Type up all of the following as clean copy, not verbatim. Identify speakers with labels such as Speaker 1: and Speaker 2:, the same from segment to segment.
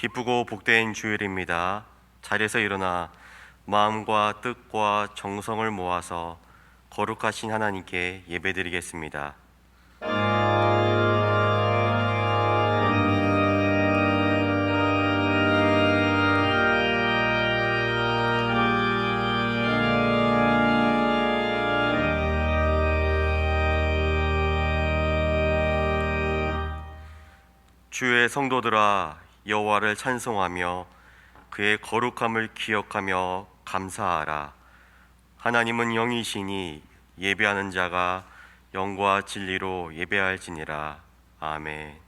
Speaker 1: 기쁘고 복된 주일입니다. 자리에서 일어나 마음과 뜻과 정성을 모아서 거룩하신 하나님께 예배드리겠습니다. 주의 성도들아, 여호와를 찬송하며 그의 거룩함을 기억하며 감사하라. 하나님은 영이시니 예배하는 자가 영과 진리로 예배할지니라. 아멘.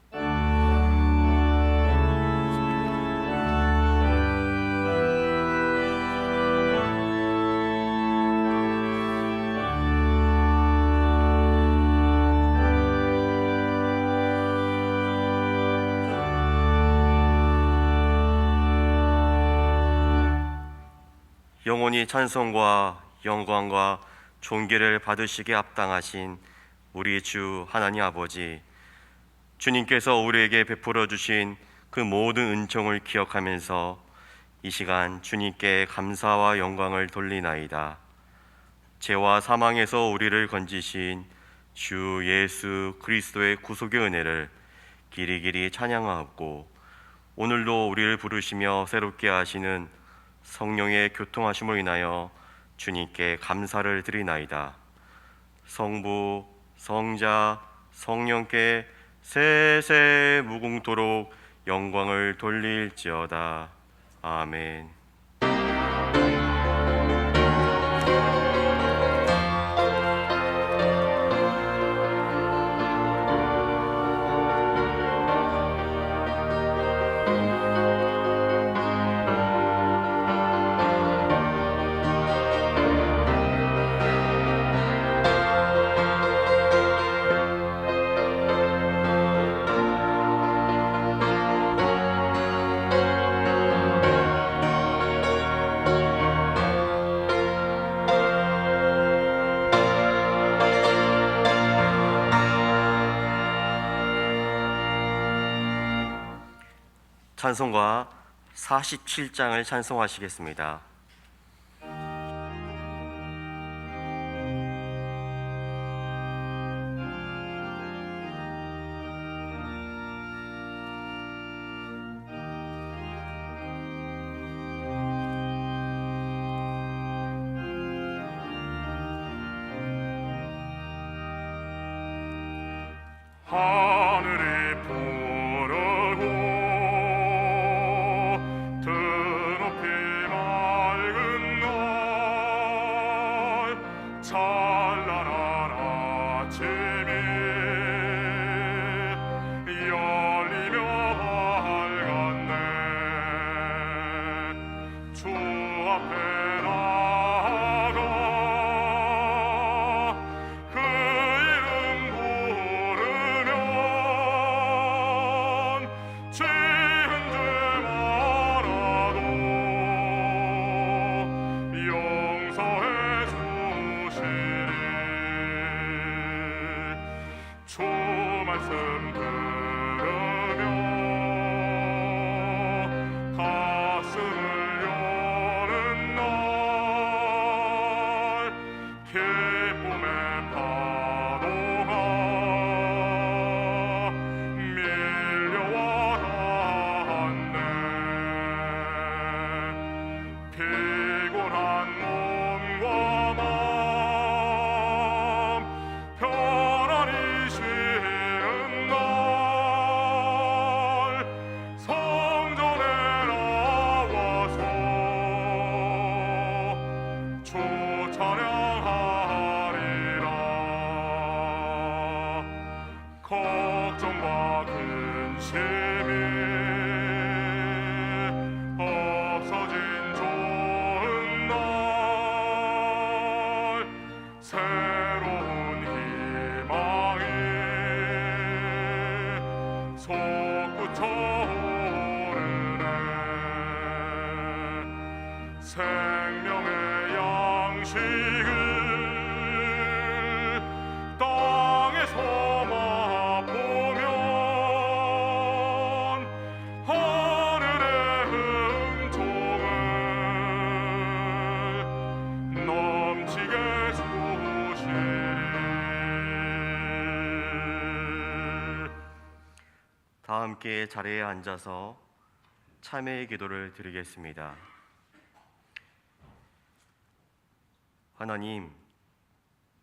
Speaker 1: 영원히 찬송과 영광과 존귀를 받으시기에 합당하신 우리 주 하나님 아버지, 주님께서 우리에게 베풀어 주신 그 모든 은총을 기억하면서 이 시간 주님께 감사와 영광을 돌리나이다. 죄와 사망에서 우리를 건지신 주 예수 그리스도의 구속의 은혜를 길이길이 찬양하옵고, 오늘도 우리를 부르시며 새롭게 하시는 성령의 교통하심을 인하여 주님께 감사를 드리나이다. 성부, 성자, 성령께 세세 무궁토록 영광을 돌릴지어다. 아멘. 찬송가 47장을 찬송하시겠습니다.
Speaker 2: 하늘이 푸르고 드높이 맑은 날, 찬란한 아침이 열리며 밝았네. 주 앞에 나아가 그 이름 부르면 지은 죄 많아도 용서해 주시리. 주 말씀 들으며 가슴을 여는 날, 기쁨의 파도가 밀려와 닿았네. 피곤한 몸과 마음 편안히 쉬는 날, 성전에 나와서 주 찬양하리라. 걱정과 근심이 없어진 좋은 날, 새로운 희망이 솟구쳐 오르네. 생명의 양식을 땅에서 맛보면 하늘의
Speaker 1: 함께 자리에 앉아서 참회의 기도를 드리겠습니다. 하나님,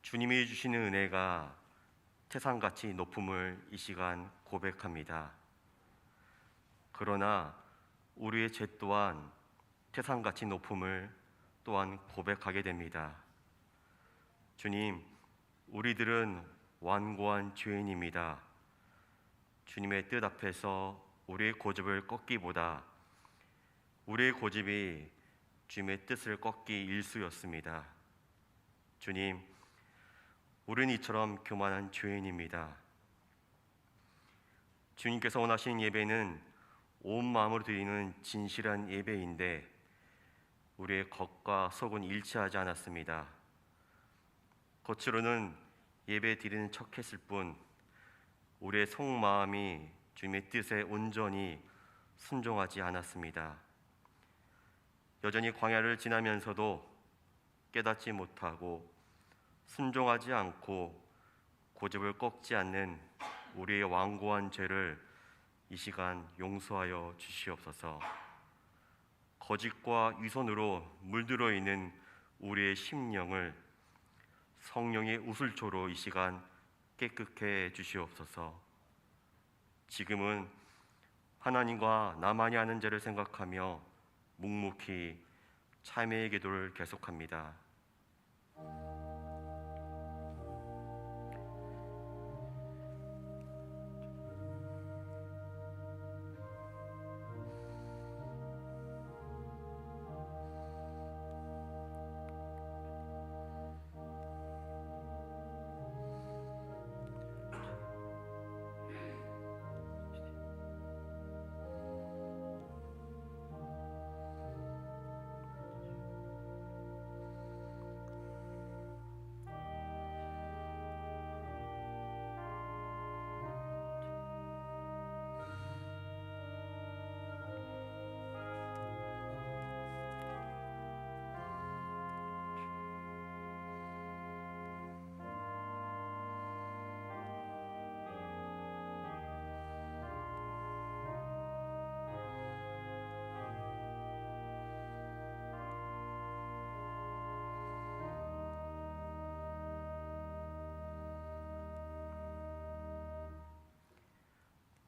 Speaker 1: 주님이 주시는 은혜가 태산같이 높음을 이 시간 고백합니다. 그러나 우리의 죄 또한 태산같이 높음을 또한 고백하게 됩니다. 주님, 우리들은 완고한 죄인입니다. 주님의 뜻 앞에서 우리의 고집을 꺾기보다 우리의 고집이 주님의 뜻을 꺾기 일쑤였습니다. 주님, 우리는 이처럼 교만한 죄인입니다. 주님께서 원하시는 예배는 온 마음으로 드리는 진실한 예배인데 우리의 겉과 속은 일치하지 않았습니다. 겉으로는 예배 드리는 척 했을 뿐 우리의 속마음이 주님의 뜻에 온전히 순종하지 않았습니다. 여전히 광야를 지나면서도 깨닫지 못하고 순종하지 않고 고집을 꺾지 않는 우리의 완고한 죄를 이 시간 용서하여 주시옵소서. 거짓과 위선으로 물들어 있는 우리의 심령을 성령의 우슬초로 이 시간 깨끗해 주시옵소서. 지금은 하나님과 나만이 아는 죄를 생각하며 묵묵히 참회의 기도를 계속합니다.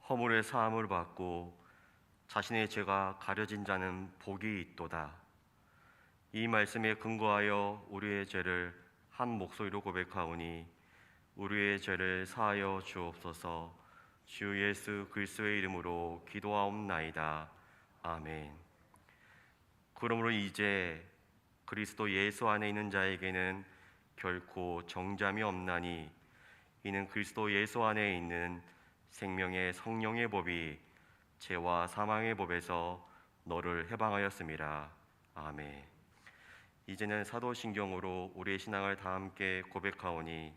Speaker 1: 허물의 사함을 받고 자신의 죄가 가려진 자는 복이 있도다. 이 말씀에 근거하여 우리의 죄를 한 목소리로 고백하오니 우리의 죄를 사하여 주옵소서. 주 예수 그리스도의 이름으로 기도하옵나이다. 아멘. 그러므로 이제 그리스도 예수 안에 있는 자에게는 결코 정잠이 없나니 이는 그리스도 예수 안에 있는 생명의 성령의 법이 죄와 사망의 법에서 너를 해방하였음이라. 아멘. 이제는 사도신경으로 우리의 신앙을 다 함께 고백하오니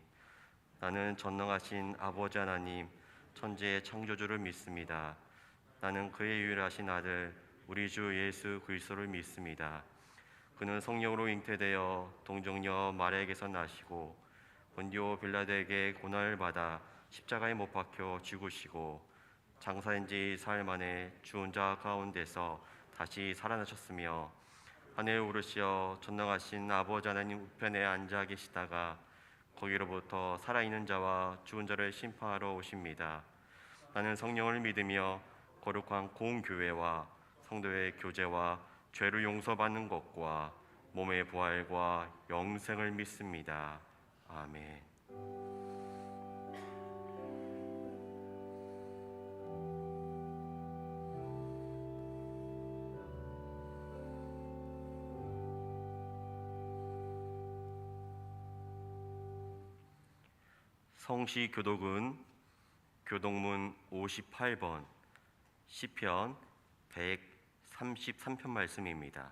Speaker 1: 나는 전능하신 아버지 하나님 천지의 창조주를 믿습니다. 나는 그의 유일하신 아들 우리 주 예수 그리스도를 믿습니다. 그는 성령으로 잉태되어 동정녀 마리아에게서 나시고 본디오 빌라도에게 고난을 받아 십자가에 못 박혀 죽으시고 장사한 지 사흘 만에 죽은 자 가운데서 다시 살아나셨으며 하늘에 오르시어 전능하신 아버지 하나님 우편에 앉아 계시다가 거기로부터 살아있는 자와 죽은 자를 심판하러 오십니다. 나는 성령을 믿으며 거룩한 공교회와 성도의 교제와 죄를 용서받는 것과 몸의 부활과 영생을 믿습니다. 아멘. 성시 교독은 교독문 58번 시편 133편 말씀입니다.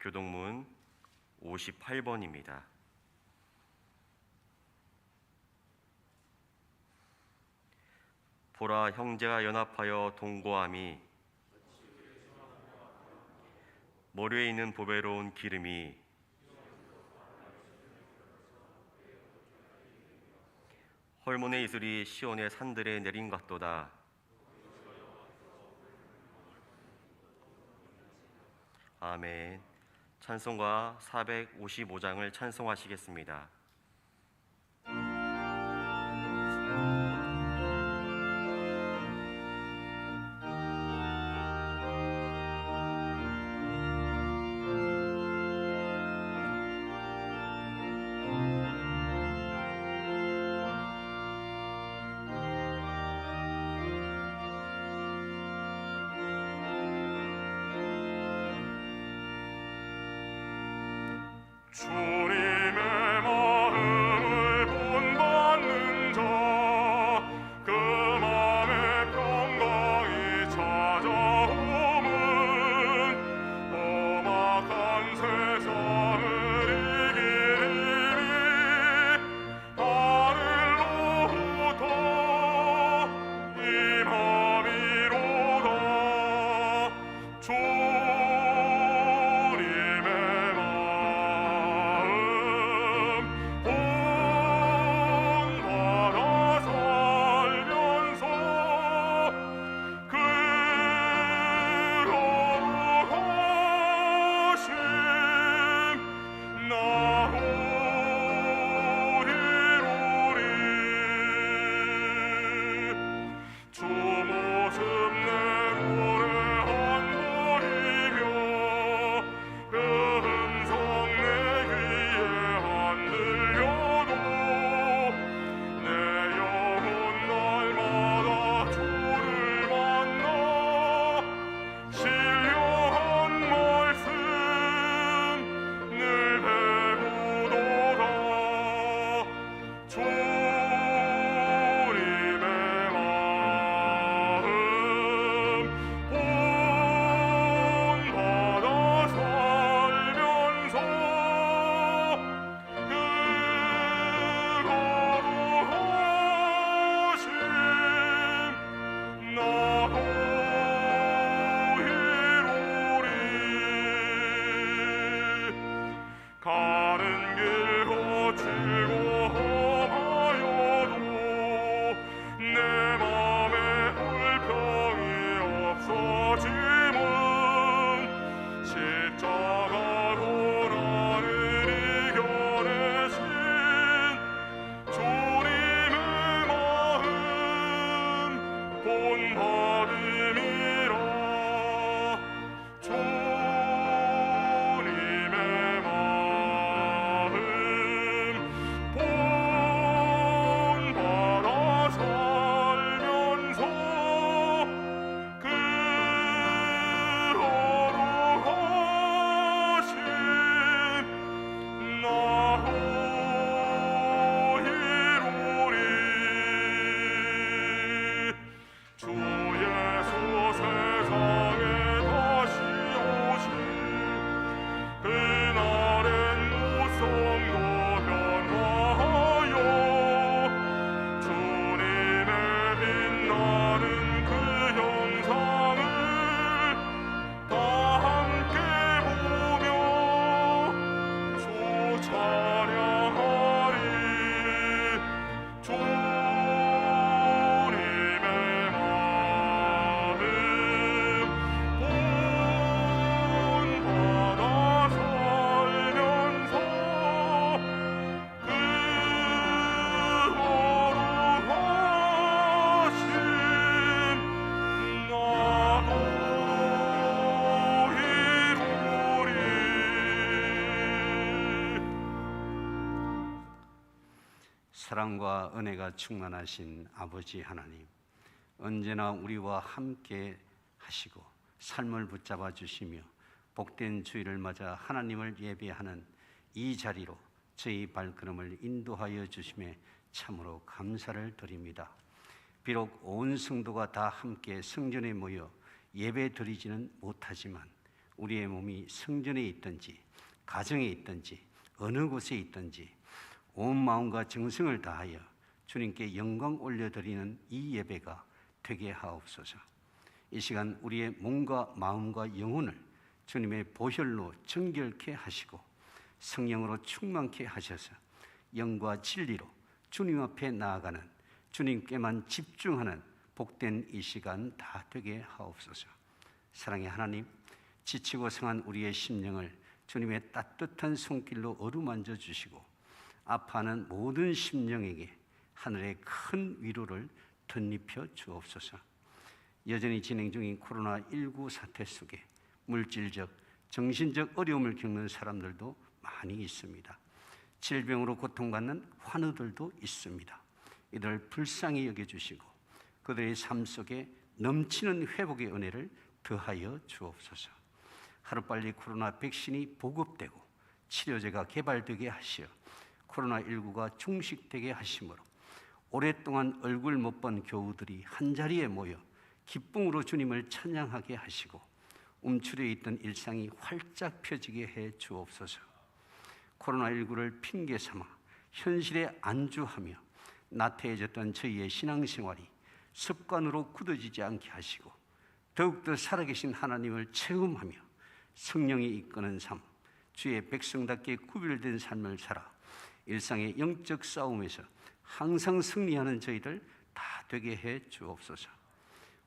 Speaker 1: 교독문 58번입니다. 보라, 형제가 연합하여 동거함이 머리에 있는 보배로운 기름이 헐몬의 이슬이 시온의 산들에 내린 같도다. 아멘. 찬송가 455장을 찬송하시겠습니다.
Speaker 2: 주님의 마음을 본받는 자, 그 맘에 평강이 찾아오면 험악한 세상을 이기리니 하늘로부터 임함이로다. 주 모습 내 노래 안 보이며 그 음성 내 귀에 안 들려도 내 영혼 날마다 주를 만나 신령한 말씀 늘 배우도다. 주님의 마음 본받아 살면서 그 거룩하심 나도 이루리. 가는 길 거칠고 험하여도 내 맘에 불평이 없어짐은 십자가로 나를 이겨내신 주님의 마음 본받음이라. 주님의 마음 본받아 살면서 그 거룩하심 나도 이루리. 주 예수 세상에 다시 오실 그날엔 무성도 변화하여 주님의 빛나는 그 형상을 다 함께 보며 주 찬양하리. 주님의 마음 본받아 살면서 그 거룩하심 나도 이루리.
Speaker 3: 사랑과 은혜가 충만하신 아버지 하나님, 언제나 우리와 함께 하시고 삶을 붙잡아 주시며 복된 주일을 맞아 하나님을 예배하는 이 자리로 저희 발걸음을 인도하여 주심에 참으로 감사를 드립니다. 비록 온 성도가 다 함께 성전에 모여 예배 드리지는 못하지만 우리의 몸이 성전에 있든지 가정에 있든지 어느 곳에 있든지 온 마음과 정성을 다하여 주님께 영광 올려드리는 이 예배가 되게 하옵소서. 이 시간 우리의 몸과 마음과 영혼을 주님의 보혈로 정결케 하시고 성령으로 충만케 하셔서 영과 진리로 주님 앞에 나아가는, 주님께만 집중하는 복된 이 시간 다 되게 하옵소서. 사랑의 하나님, 지치고 상한 우리의 심령을 주님의 따뜻한 손길로 어루만져 주시고 아파하는 모든 심령에게 하늘의 큰 위로를 덧입혀 주옵소서. 여전히 진행 중인 코로나19 사태 속에 물질적, 정신적 어려움을 겪는 사람들도 많이 있습니다. 질병으로 고통받는 환우들도 있습니다. 이들 불쌍히 여겨주시고 그들의 삶 속에 넘치는 회복의 은혜를 더하여 주옵소서. 하루빨리 코로나 백신이 보급되고 치료제가 개발되게 하시어 코로나19가 종식되게 하심으로 오랫동안 얼굴 못 본 교우들이 한자리에 모여 기쁨으로 주님을 찬양하게 하시고 움츠려 있던 일상이 활짝 펴지게 해 주옵소서. 코로나19를 핑계 삼아 현실에 안주하며 나태해졌던 저희의 신앙생활이 습관으로 굳어지지 않게 하시고 더욱더 살아계신 하나님을 체험하며 성령이 이끄는 삶, 주의 백성답게 구별된 삶을 살아 일상의 영적 싸움에서 항상 승리하는 저희들 다 되게 해 주옵소서.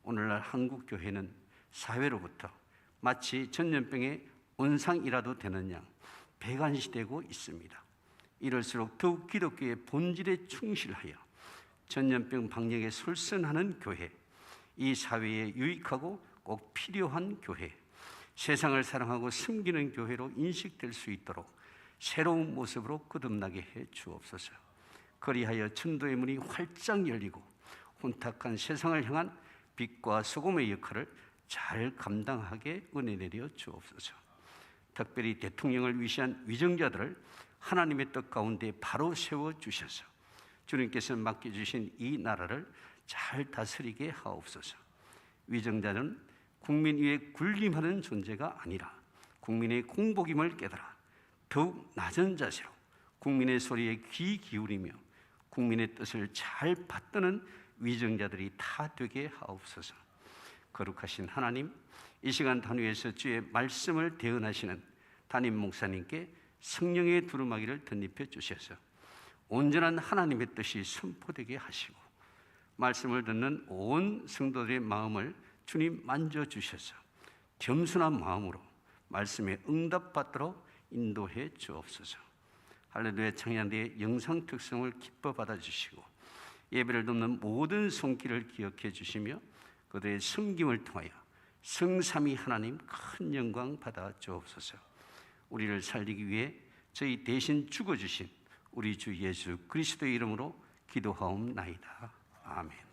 Speaker 3: 오늘날 한국 교회는 사회로부터 마치 전염병의 온상이라도 되는 양 배관시되고 있습니다. 이럴수록 더욱 기독교의 본질에 충실하여 전염병 방역에 솔선하는 교회, 이 사회에 유익하고 꼭 필요한 교회, 세상을 사랑하고 섬기는 교회로 인식될 수 있도록 새로운 모습으로 거듭나게 해 주옵소서. 그리하여 천도의 문이 활짝 열리고 혼탁한 세상을 향한 빛과 소금의 역할을 잘 감당하게 은혜 내려 주옵소서. 특별히 대통령을 위시한 위정자들을 하나님의 뜻 가운데 바로 세워주셔서 주님께서 맡겨주신 이 나라를 잘 다스리게 하옵소서. 위정자는 국민 위에 군림하는 존재가 아니라 국민의 공복임을 깨달아 더욱 낮은 자세로 국민의 소리에 귀 기울이며 국민의 뜻을 잘 받드는 위정자들이 다 되게 하옵소서. 거룩하신 하나님, 이 시간 단위에서 주의 말씀을 대언하시는 담임 목사님께 성령의 두루마기를 덧입혀 주셔서 온전한 하나님의 뜻이 선포되게 하시고 말씀을 듣는 온 성도들의 마음을 주님 만져주셔서 겸손한 마음으로 말씀에 응답받도록 인도해 주옵소서. 할렐루야 창양대의 영상 특성을 기뻐 받아주시고 예배를 돕는 모든 손길을 기억해 주시며 그들의 섬김을 통하여 성삼위 하나님 큰 영광 받아 주옵소서. 우리를 살리기 위해 저희 대신 죽어주신 우리 주 예수 그리스도의 이름으로 기도하옵나이다. 아멘.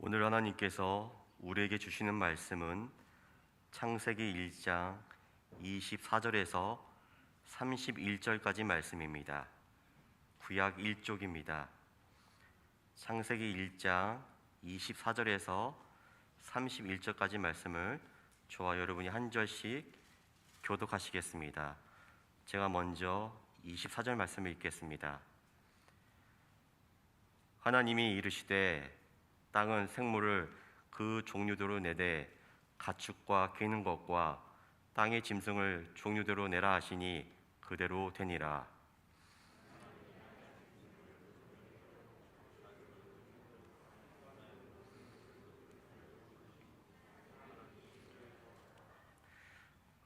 Speaker 1: 오늘 하나님께서 우리에게 주시는 말씀은 창세기 1장 24절에서 31절까지 말씀입니다. 구약 1쪽입니다. 창세기 1장 24절에서 31절까지 말씀을 저와 여러분이 한 절씩 교독하시겠습니다. 제가 먼저 24절 말씀을 읽겠습니다. 하나님이 이르시되 땅은 생물을 그 종류대로 내되 가축과 기는 것과 땅의 짐승을 종류대로 내라 하시니 그대로 되니라.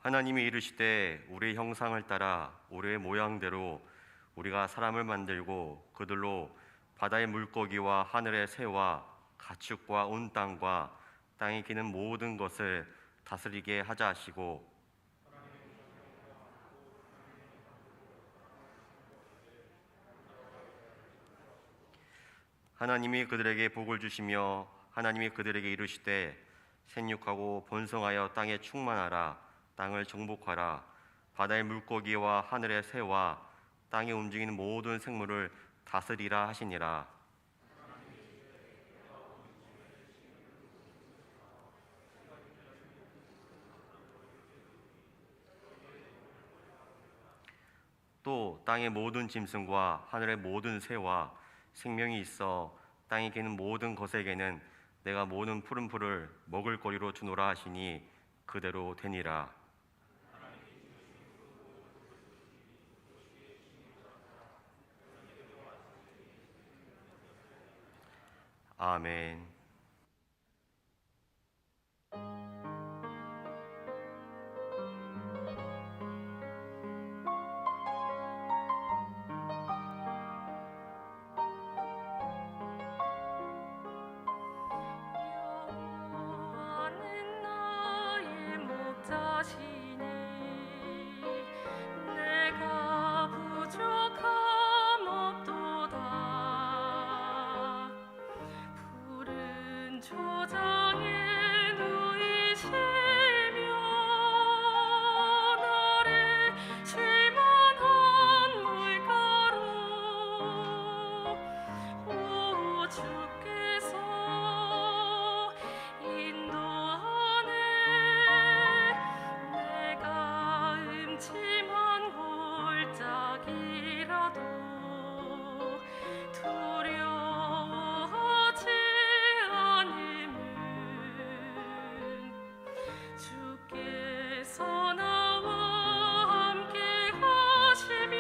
Speaker 1: 하나님이 이르시되 우리의 형상을 따라 우리의 모양대로 우리가 사람을 만들고 그들로 바다의 물고기와 하늘의 새와 가축과 온 땅과 땅에 기는 모든 것을 다스리게 하자 하시고 하나님이 그들에게 복을 주시며 하나님이 그들에게 이르시되 생육하고 번성하여 땅에 충만하라. 땅을 정복하라. 바다의 물고기와 하늘의 새와 땅에 움직이는 모든 생물을 다스리라 하시니라. 또 땅의 모든 짐승과 하늘의 모든 새와 생명이 있어 땅에 기는 모든 것에게는 내가 모든 푸른 풀을 먹을 거리로 주노라 하시니 그대로 되니라. 아멘.
Speaker 4: 여호와는 나의 목자시니 내가 부족함 없도다. 푸른 초장에 누이시며 나를 쉴만한 물가로 오 주께서 인도하네. 내가 음침한 골짜기라도 두려워하지 않으면 주께서 나와 함께 하시며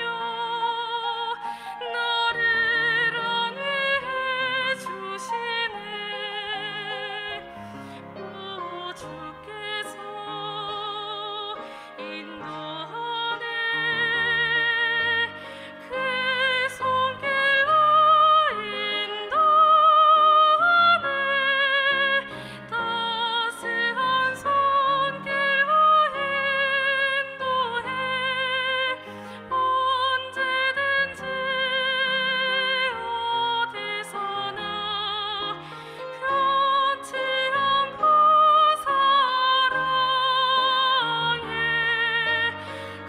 Speaker 4: 나를 안위해 주시네. 오 주께서 인도하네. 그 손길로 인도하네. 따스한 손길로 인도해. 언제든지 어디서나 편치 않고 사랑해.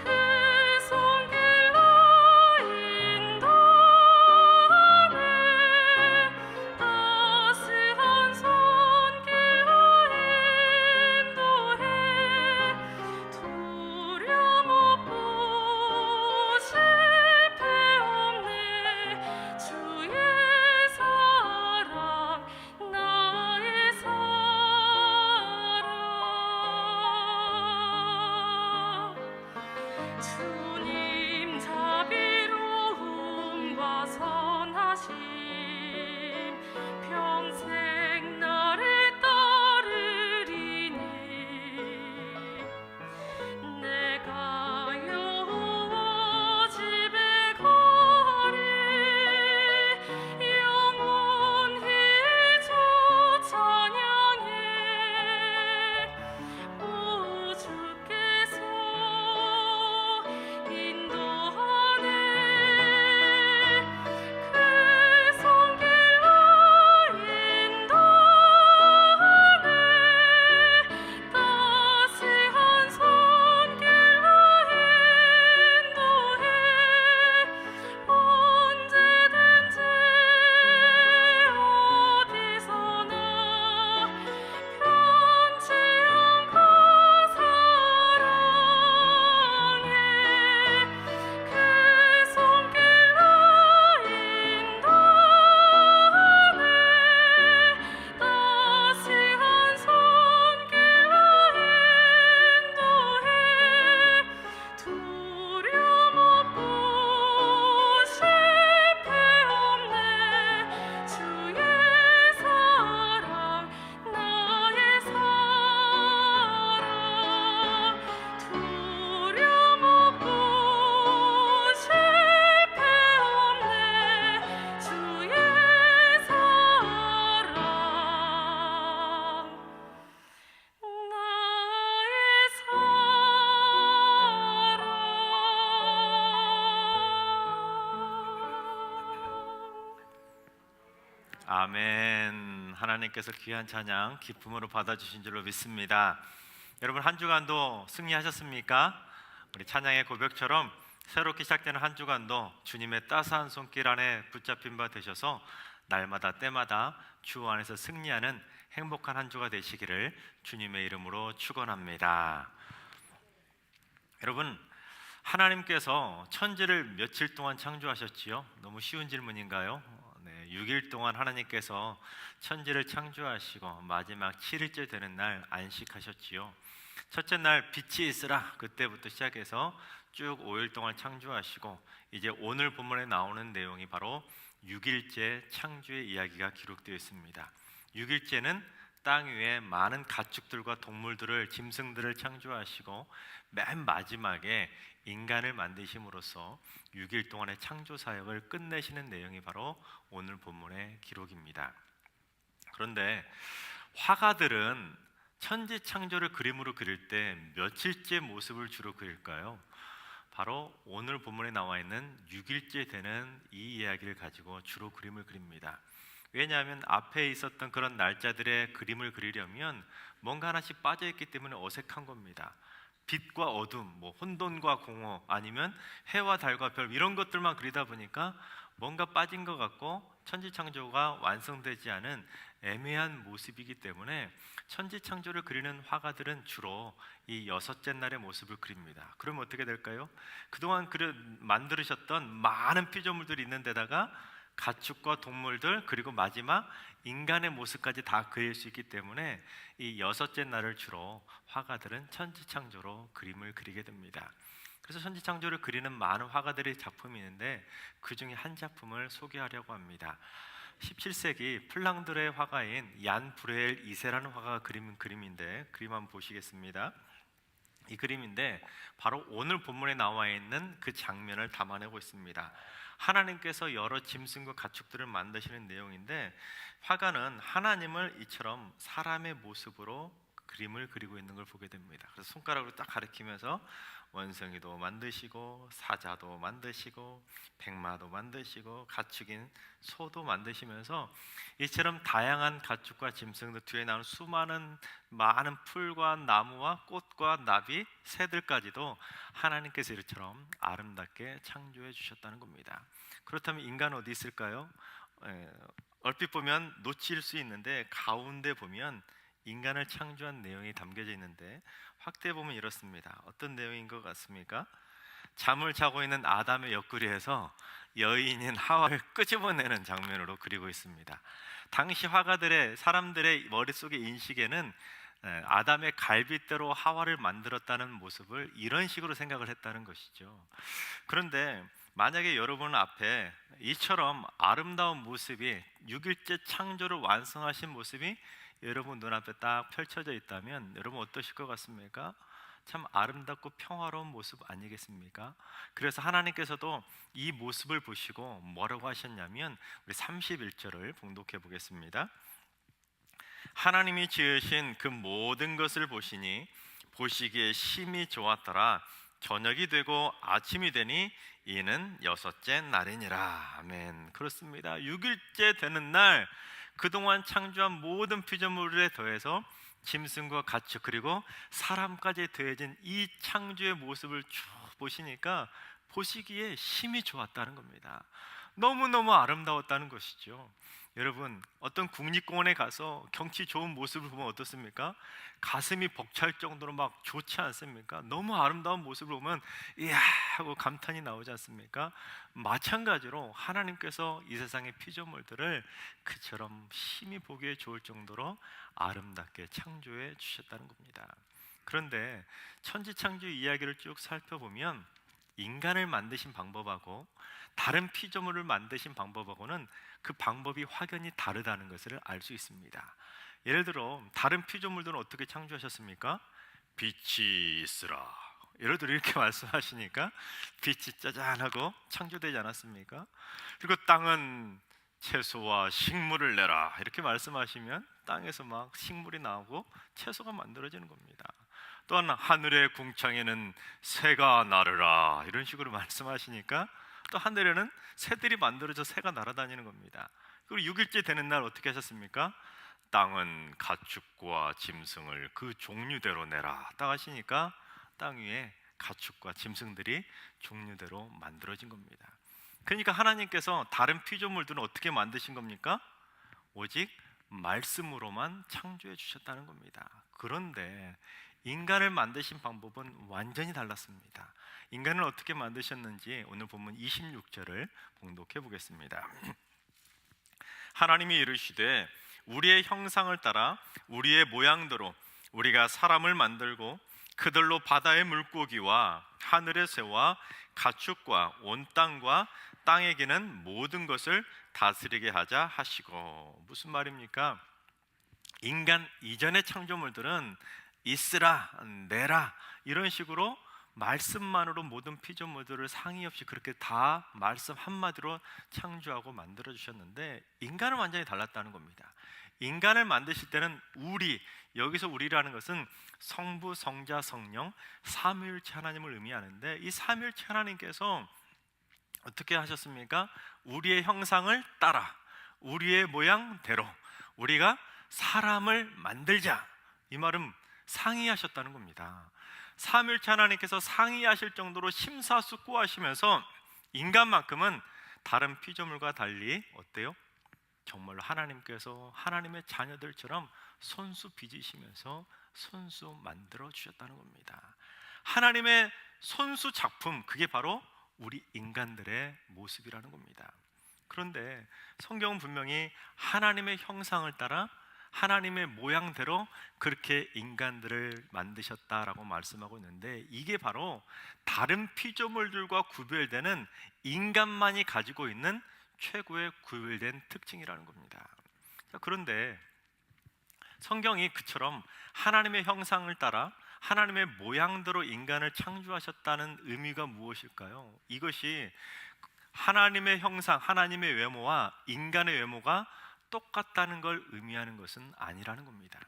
Speaker 4: 그 손길로 인도하네. 따스한 손길로 인도해. 두려움 없고 실패 없네. 주의 사랑 나의 사랑. 주님 자비로움과 선하심 평생 나를 따르리니. 내가 여호와 집에 가리 영원히 주 찬양해. 오 주께서 인도하네. 그 손길로 인도하네. 따스한 손길로 인도해. 언제든지 어디서나 편치 않고 사랑해. 그 손길로 인도하네. 따스한 손길로 인도해. 두려움 없고 실패 없네. 주의 사랑 나의 사랑. 두려움 없고 실패 없네. 주의 사랑 나의 사랑.
Speaker 5: 아멘. 하나님께서 귀한 찬양 기쁨으로 받아주신 줄로 믿습니다. 여러분 한 주간도 승리하셨습니까? 우리 찬양의 고백처럼 새롭게 시작되는 한 주간도 주님의 따스한 손길 안에 붙잡힌 바 되셔서 날마다 때마다 주 안에서 승리하는 행복한 한 주가 되시기를 주님의 이름으로 축원합니다. 여러분 하나님께서 천지를 며칠 동안 창조하셨지요? 너무 쉬운 질문인가요? 네, 6일 동안 하나님께서 천지를 창조하시고 마지막 7일째 되는 날 안식하셨지요. 첫째 날 빛이 있으라 그때부터 시작해서 쭉 5일 동안 창조하시고 이제 오늘 본문에 나오는 내용이 바로 6일째 창조의 이야기가 기록되어 있습니다. 6일째는 땅 위에 많은 가축들과 동물들을 짐승들을 창조하시고 맨 마지막에 인간을 만드심으로써 6일 동안의 창조 사역을 끝내시는 내용이 바로 오늘 본문의 기록입니다. 그런데 화가들은 천지 창조를 그림으로 그릴 때 며칠째 모습을 주로 그릴까요? 바로 오늘 본문에 나와 있는 6일째 되는 이 이야기를 가지고 주로 그림을 그립니다. 왜냐하면 앞에 있었던 그런 날짜들의 그림을 그리려면 뭔가 하나씩 빠져있기 때문에 어색한 겁니다. 빛과 어둠, 혼돈과 공허, 아니면 해와 달과 별 이런 것들만 그리다 보니까 뭔가 빠진 것 같고 천지창조가 완성되지 않은 애매한 모습이기 때문에 천지창조를 그리는 화가들은 주로 이 여섯째 날의 모습을 그립니다. 그러면 어떻게 될까요? 그동안 만들으셨던 많은 피조물들이 있는 데다가 가축과 동물들 그리고 마지막 인간의 모습까지 다 그릴 수 있기 때문에 이 여섯째 날을 주로 화가들은 천지창조로 그림을 그리게 됩니다. 그래서 천지창조를 그리는 많은 화가들의 작품이 있는데 그 중에 한 작품을 소개하려고 합니다. 17세기 플랑드르의 화가인 얀 브레엘 이세라는 화가가 그린 그림인데 그림 한번 보시겠습니다. 이 그림인데 바로 오늘 본문에 나와 있는 그 장면을 담아내고 있습니다. 하나님께서 여러 짐승과 가축들을 만드시는 내용인데 화가는 하나님을 이처럼 사람의 모습으로 그림을 그리고 있는 걸 보게 됩니다. 그래서 손가락으로 딱 가리키면서 원숭이도 만드시고 사자도 만드시고 백마도 만드시고 가축인 소도 만드시면서 이처럼 다양한 가축과 짐승들 뒤에 나오는 수많은 많은 풀과 나무와 꽃과 나비 새들까지도 하나님께서 이처럼 아름답게 창조해 주셨다는 겁니다. 그렇다면 인간은 어디 있을까요? 얼핏 보면 놓칠 수 있는데 가운데 보면 인간을 창조한 내용이 담겨져 있는데 확대해 보면 이렇습니다. 어떤 내용인 것 같습니까? 잠을 자고 있는 아담의 옆구리에서 여인인 하와를 끄집어내는 장면으로 그리고 있습니다. 당시 화가들의 사람들의 머릿속의 인식에는 아담의 갈빗대로 하와를 만들었다는 모습을 이런 식으로 생각을 했다는 것이죠. 그런데 만약에 여러분 앞에 이처럼 아름다운 모습이 6일째 창조를 완성하신 모습이 여러분 눈앞에 딱 펼쳐져 있다면 여러분 어떠실 것 같습니까? 참 아름답고 평화로운 모습 아니겠습니까? 그래서 하나님께서도 이 모습을 보시고 뭐라고 하셨냐면 우리 31절을 봉독해 보겠습니다. 하나님이 지으신 그 모든 것을 보시니 보시기에 심히 좋았더라. 저녁이 되고 아침이 되니 이는 여섯째 날이니라. 아멘. 그렇습니다. 6일째 되는 날 그동안 창조한 모든 피조물에 더해서 짐승과 가축 그리고 사람까지 더해진 이 창조의 모습을 쭉 보시니까 보시기에 심히 좋았다는 겁니다. 너무너무 아름다웠다는 것이죠. 여러분 어떤 국립공원에 가서 경치 좋은 모습을 보면 어떻습니까? 가슴이 벅찰 정도로 막 좋지 않습니까? 너무 아름다운 모습을 보면 이야 하고 감탄이 나오지 않습니까? 마찬가지로 하나님께서 이 세상의 피조물들을 그처럼 심히 보기에 좋을 정도로 아름답게 창조해 주셨다는 겁니다. 그런데 천지창조 이야기를 쭉 살펴보면 인간을 만드신 방법하고 다른 피조물을 만드신 방법하고는 그 방법이 확연히 다르다는 것을 알 수 있습니다. 예를 들어 다른 피조물들은 어떻게 창조하셨습니까? 빛이 있으라. 예를 들어 이렇게 말씀하시니까 빛이 짜잔하고 창조되지 않았습니까? 그리고 땅은 채소와 식물을 내라 이렇게 말씀하시면 땅에서 막 식물이 나오고 채소가 만들어지는 겁니다. 또한 하늘의 궁창에는 새가 나르라 이런 식으로 말씀하시니까 또 하늘에는 새들이 만들어져 새가 날아다니는 겁니다. 그리고 6일째 되는 날 어떻게 하셨습니까? 땅은 가축과 짐승을 그 종류대로 내라 딱 하시니까 땅 위에 가축과 짐승들이 종류대로 만들어진 겁니다. 그러니까 하나님께서 다른 피조물들은 어떻게 만드신 겁니까? 오직 말씀으로만 창조해 주셨다는 겁니다. 그런데 인간을 만드신 방법은 완전히 달랐습니다. 인간을 어떻게 만드셨는지 오늘 본문 26절을 봉독해 보겠습니다. 하나님이 이르시되 우리의 형상을 따라 우리의 모양대로 우리가 사람을 만들고 그들로 바다의 물고기와 하늘의 새와 가축과 온 땅과 땅에 기는 모든 것을 다스리게 하자 하시고. 무슨 말입니까? 인간 이전의 창조물들은 있으라 내라 이런 식으로 말씀만으로 모든 피조물들을 상의 없이 그렇게 다 말씀 한마디로 창조하고 만들어 주셨는데, 인간은 완전히 달랐다는 겁니다. 인간을 만드실 때는 우리, 여기서 우리라는 것은 성부, 성자, 성령 삼위일체 하나님을 의미하는데, 이 삼위일체 하나님께서 어떻게 하셨습니까? 우리의 형상을 따라 우리의 모양대로 우리가 사람을 만들자. 이 말은 상의하셨다는 겁니다. 삼위일체 하나님께서 상의하실 정도로 심사숙고하시면서 인간만큼은 다른 피조물과 달리 어때요? 정말로 하나님께서 하나님의 자녀들처럼 손수 빚으시면서 손수 만들어 주셨다는 겁니다. 하나님의 손수 작품, 그게 바로 우리 인간들의 모습이라는 겁니다. 그런데 성경은 분명히 하나님의 형상을 따라 하나님의 모양대로 그렇게 인간들을 만드셨다라고 말씀하고 있는데, 이게 바로 다른 피조물들과 구별되는 인간만이 가지고 있는 최고의 구별된 특징이라는 겁니다. 자, 그런데 성경이 그처럼 하나님의 형상을 따라 하나님의 모양대로 인간을 창조하셨다는 의미가 무엇일까요? 이것이 하나님의 형상, 하나님의 외모와 인간의 외모가 똑같다는 걸 의미하는 것은 아니라는 겁니다.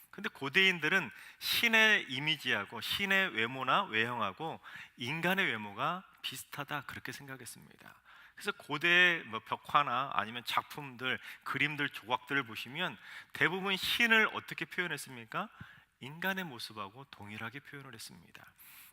Speaker 5: 근데 고대인들은 신의 이미지하고 신의 외모나 외형하고 인간의 외모가 비슷하다, 그렇게 생각했습니다. 그래서 고대의 벽화나 아니면 작품들, 그림들, 조각들을 보시면 대부분 신을 어떻게 표현했습니까? 인간의 모습하고 동일하게 표현을 했습니다.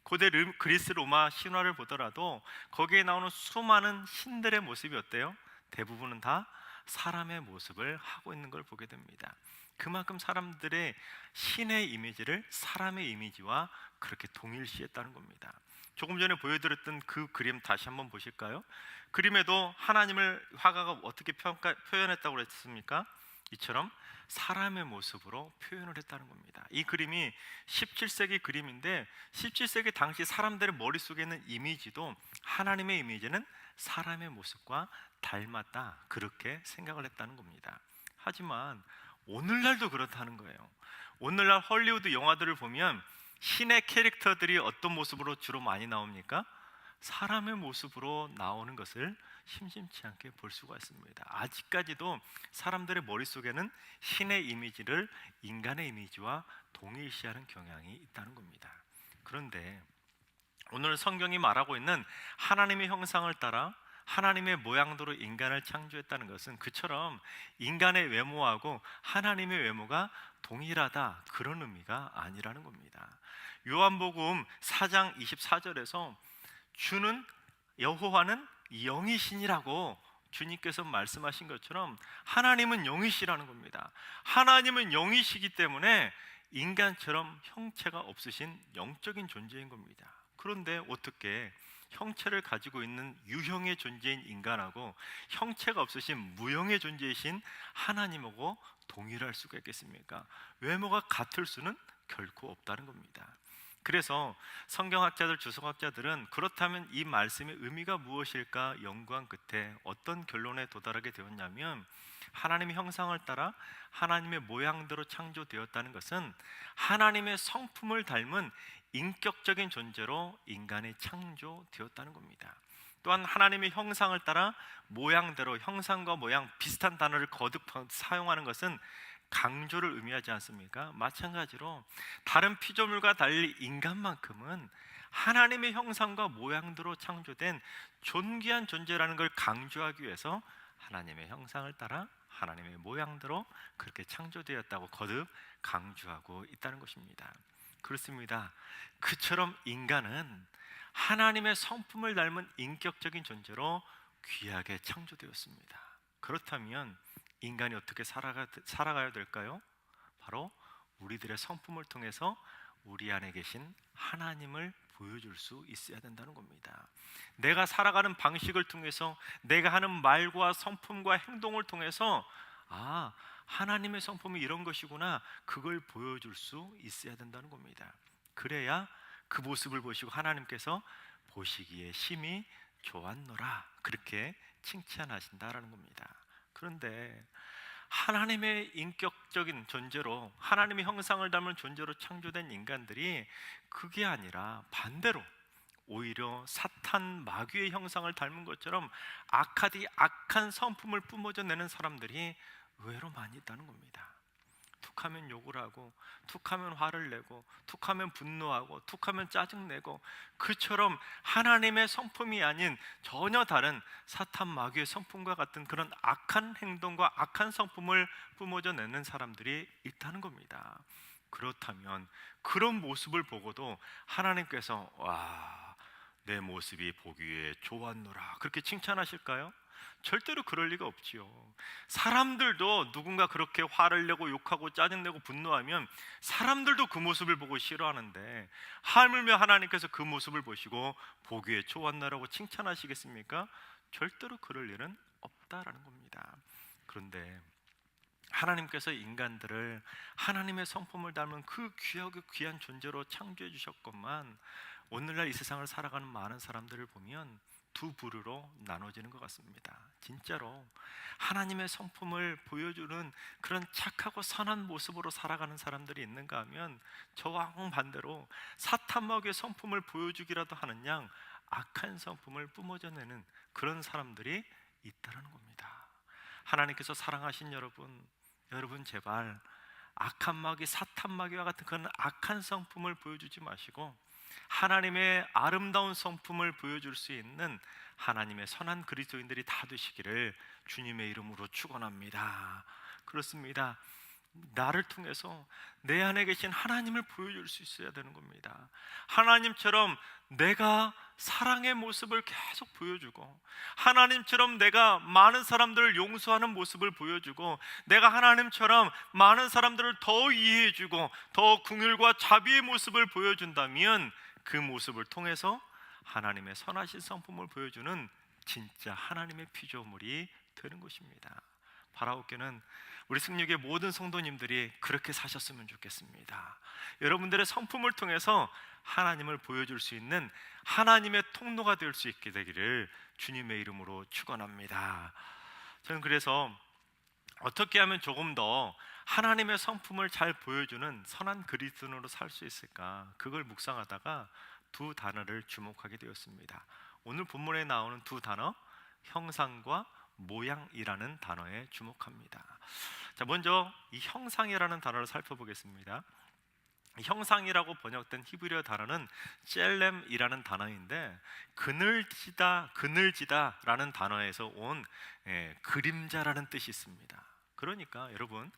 Speaker 5: 고대 그리스 로마 신화를 보더라도 거기에 나오는 수많은 신들의 모습이 어때요? 대부분은 다 사람의 모습을 하고 있는 걸 보게 됩니다. 그만큼 사람들의 신의 이미지를 사람의 이미지와 그렇게 동일시했다는 겁니다. 조금 전에 보여드렸던 그 그림 다시 한번 보실까요? 그림에도 하나님을 화가가 어떻게 표현했다고 했습니까? 이처럼 사람의 모습으로 표현을 했다는 겁니다. 이 그림이 17세기 그림인데 17세기 당시 사람들의 머릿속에 있는 이미지도 하나님의 이미지는 사람의 모습과 닮았다, 그렇게 생각을 했다는 겁니다. 하지만 오늘날도 그렇다는 거예요. 오늘날 헐리우드 영화들을 보면 신의 캐릭터들이 어떤 모습으로 주로 많이 나옵니까? 사람의 모습으로 나오는 것을 심심치 않게 볼 수가 있습니다. 아직까지도 사람들의 머릿속에는 신의 이미지를 인간의 이미지와 동일시하는 경향이 있다는 겁니다. 그런데 오늘 성경이 말하고 있는 하나님의 형상을 따라 하나님의 모양대로 인간을 창조했다는 것은 그처럼 인간의 외모하고 하나님의 외모가 동일하다, 그런 의미가 아니라는 겁니다. 요한복음 4장 24절에서 주는 여호와는 영이신이라고 주님께서 말씀하신 것처럼 하나님은 영이시라는 겁니다. 하나님은 영이시기 때문에 인간처럼 형체가 없으신 영적인 존재인 겁니다. 그런데 어떻게 형체를 가지고 있는 유형의 존재인 인간하고 형체가 없으신 무형의 존재이신 하나님하고 동일할 수가 있겠습니까? 외모가 같을 수는 결코 없다는 겁니다. 그래서 성경학자들, 주석학자들은 그렇다면 이 말씀의 의미가 무엇일까 연구한 끝에 어떤 결론에 도달하게 되었냐면, 하나님의 형상을 따라 하나님의 모양대로 창조되었다는 것은 하나님의 성품을 닮은 인격적인 존재로 인간이 창조되었다는 겁니다. 또한 하나님의 형상을 따라 모양대로, 형상과 모양 비슷한 단어를 거듭 사용하는 것은 강조를 의미하지 않습니까? 마찬가지로 다른 피조물과 달리 인간만큼은 하나님의 형상과 모양대로 창조된 존귀한 존재라는 걸 강조하기 위해서 하나님의 형상을 따라 하나님의 모양대로 그렇게 창조되었다고 거듭 강조하고 있다는 것입니다. 그렇습니다. 그처럼 인간은 하나님의 성품을 닮은 인격적인 존재로 귀하게 창조되었습니다. 그렇다면 인간이 어떻게 살아가야 될까요? 바로 우리들의 성품을 통해서 우리 안에 계신 하나님을 보여줄 수 있어야 된다는 겁니다. 내가 살아가는 방식을 통해서, 내가 하는 말과 성품과 행동을 통해서 하나님의 성품이 이런 것이구나, 그걸 보여줄 수 있어야 된다는 겁니다. 그래야 그 모습을 보시고 하나님께서 보시기에 심히 좋았노라, 그렇게 칭찬하신다라는 겁니다. 그런데 하나님의 인격적인 존재로, 하나님의 형상을 닮은 존재로 창조된 인간들이 그게 아니라 반대로 오히려 사탄 마귀의 형상을 닮은 것처럼 악한 성품을 뿜어져내는 사람들이 의외로 많이 있다는 겁니다. 툭하면 욕을 하고, 툭하면 화를 내고, 툭하면 분노하고, 툭하면 짜증내고, 그처럼 하나님의 성품이 아닌 전혀 다른 사탄 마귀의 성품과 같은 그런 악한 행동과 악한 성품을 뿜어져내는 사람들이 있다는 겁니다. 그렇다면 그런 모습을 보고도 하나님께서 내 모습이 보기에 좋았노라, 그렇게 칭찬하실까요? 절대로 그럴 리가 없지요. 사람들도 누군가 그렇게 화를 내고 욕하고 짜증내고 분노하면 사람들도 그 모습을 보고 싫어하는데, 하물며 하나님께서 그 모습을 보시고 보기에 좋았나라고 칭찬하시겠습니까? 절대로 그럴 일은 없다라는 겁니다. 그런데 하나님께서 인간들을 하나님의 성품을 닮은 그 귀하고 귀한 존재로 창조해 주셨건만, 오늘날 이 세상을 살아가는 많은 사람들을 보면 두 부류로 나눠지는 것 같습니다. 진짜로 하나님의 성품을 보여주는 그런 착하고 선한 모습으로 살아가는 사람들이 있는가 하면, 저와 반대로 사탄 마귀의 성품을 보여주기라도 하는 양 악한 성품을 뿜어져내는 그런 사람들이 있다는 겁니다. 하나님께서 사랑하신 여러분 제발 악한 마귀, 사탄 마귀와 같은 그런 악한 성품을 보여주지 마시고 하나님의 아름다운 성품을 보여줄 수 있는 하나님의 선한 그리스도인들이 다 되시기를 주님의 이름으로 축원합니다. 그렇습니다. 나를 통해서 내 안에 계신 하나님을 보여줄 수 있어야 되는 겁니다. 하나님처럼 내가 사랑의 모습을 계속 보여주고, 하나님처럼 내가 많은 사람들을 용서하는 모습을 보여주고, 내가 하나님처럼 많은 사람들을 더 이해해주고 더 긍휼과 자비의 모습을 보여준다면, 그 모습을 통해서 하나님의 선하신 성품을 보여주는 진짜 하나님의 피조물이 되는 것입니다. 바라옵게는 우리 승리교회 모든 성도님들이 그렇게 사셨으면 좋겠습니다. 여러분들의 성품을 통해서 하나님을 보여줄 수 있는 하나님의 통로가 될 수 있게 되기를 주님의 이름으로 축원합니다. 저는 그래서 어떻게 하면 조금 더 하나님의 성품을 잘 보여주는 선한 그리스도인으로 살 수 있을까, 그걸 묵상하다가 두 단어를 주목하게 되었습니다. 오늘 본문에 나오는 두 단어, 형상과 모양이라는 단어에 주목합니다. 자, 먼저 이 형상이라는 단어를 살펴보겠습니다. 형상이라고 번역된 히브리어 단어는 젤렘이라는 단어인데, 그늘지다라는 단어에서 온 그림자라는 뜻이 있습니다. 그러니까 여러분,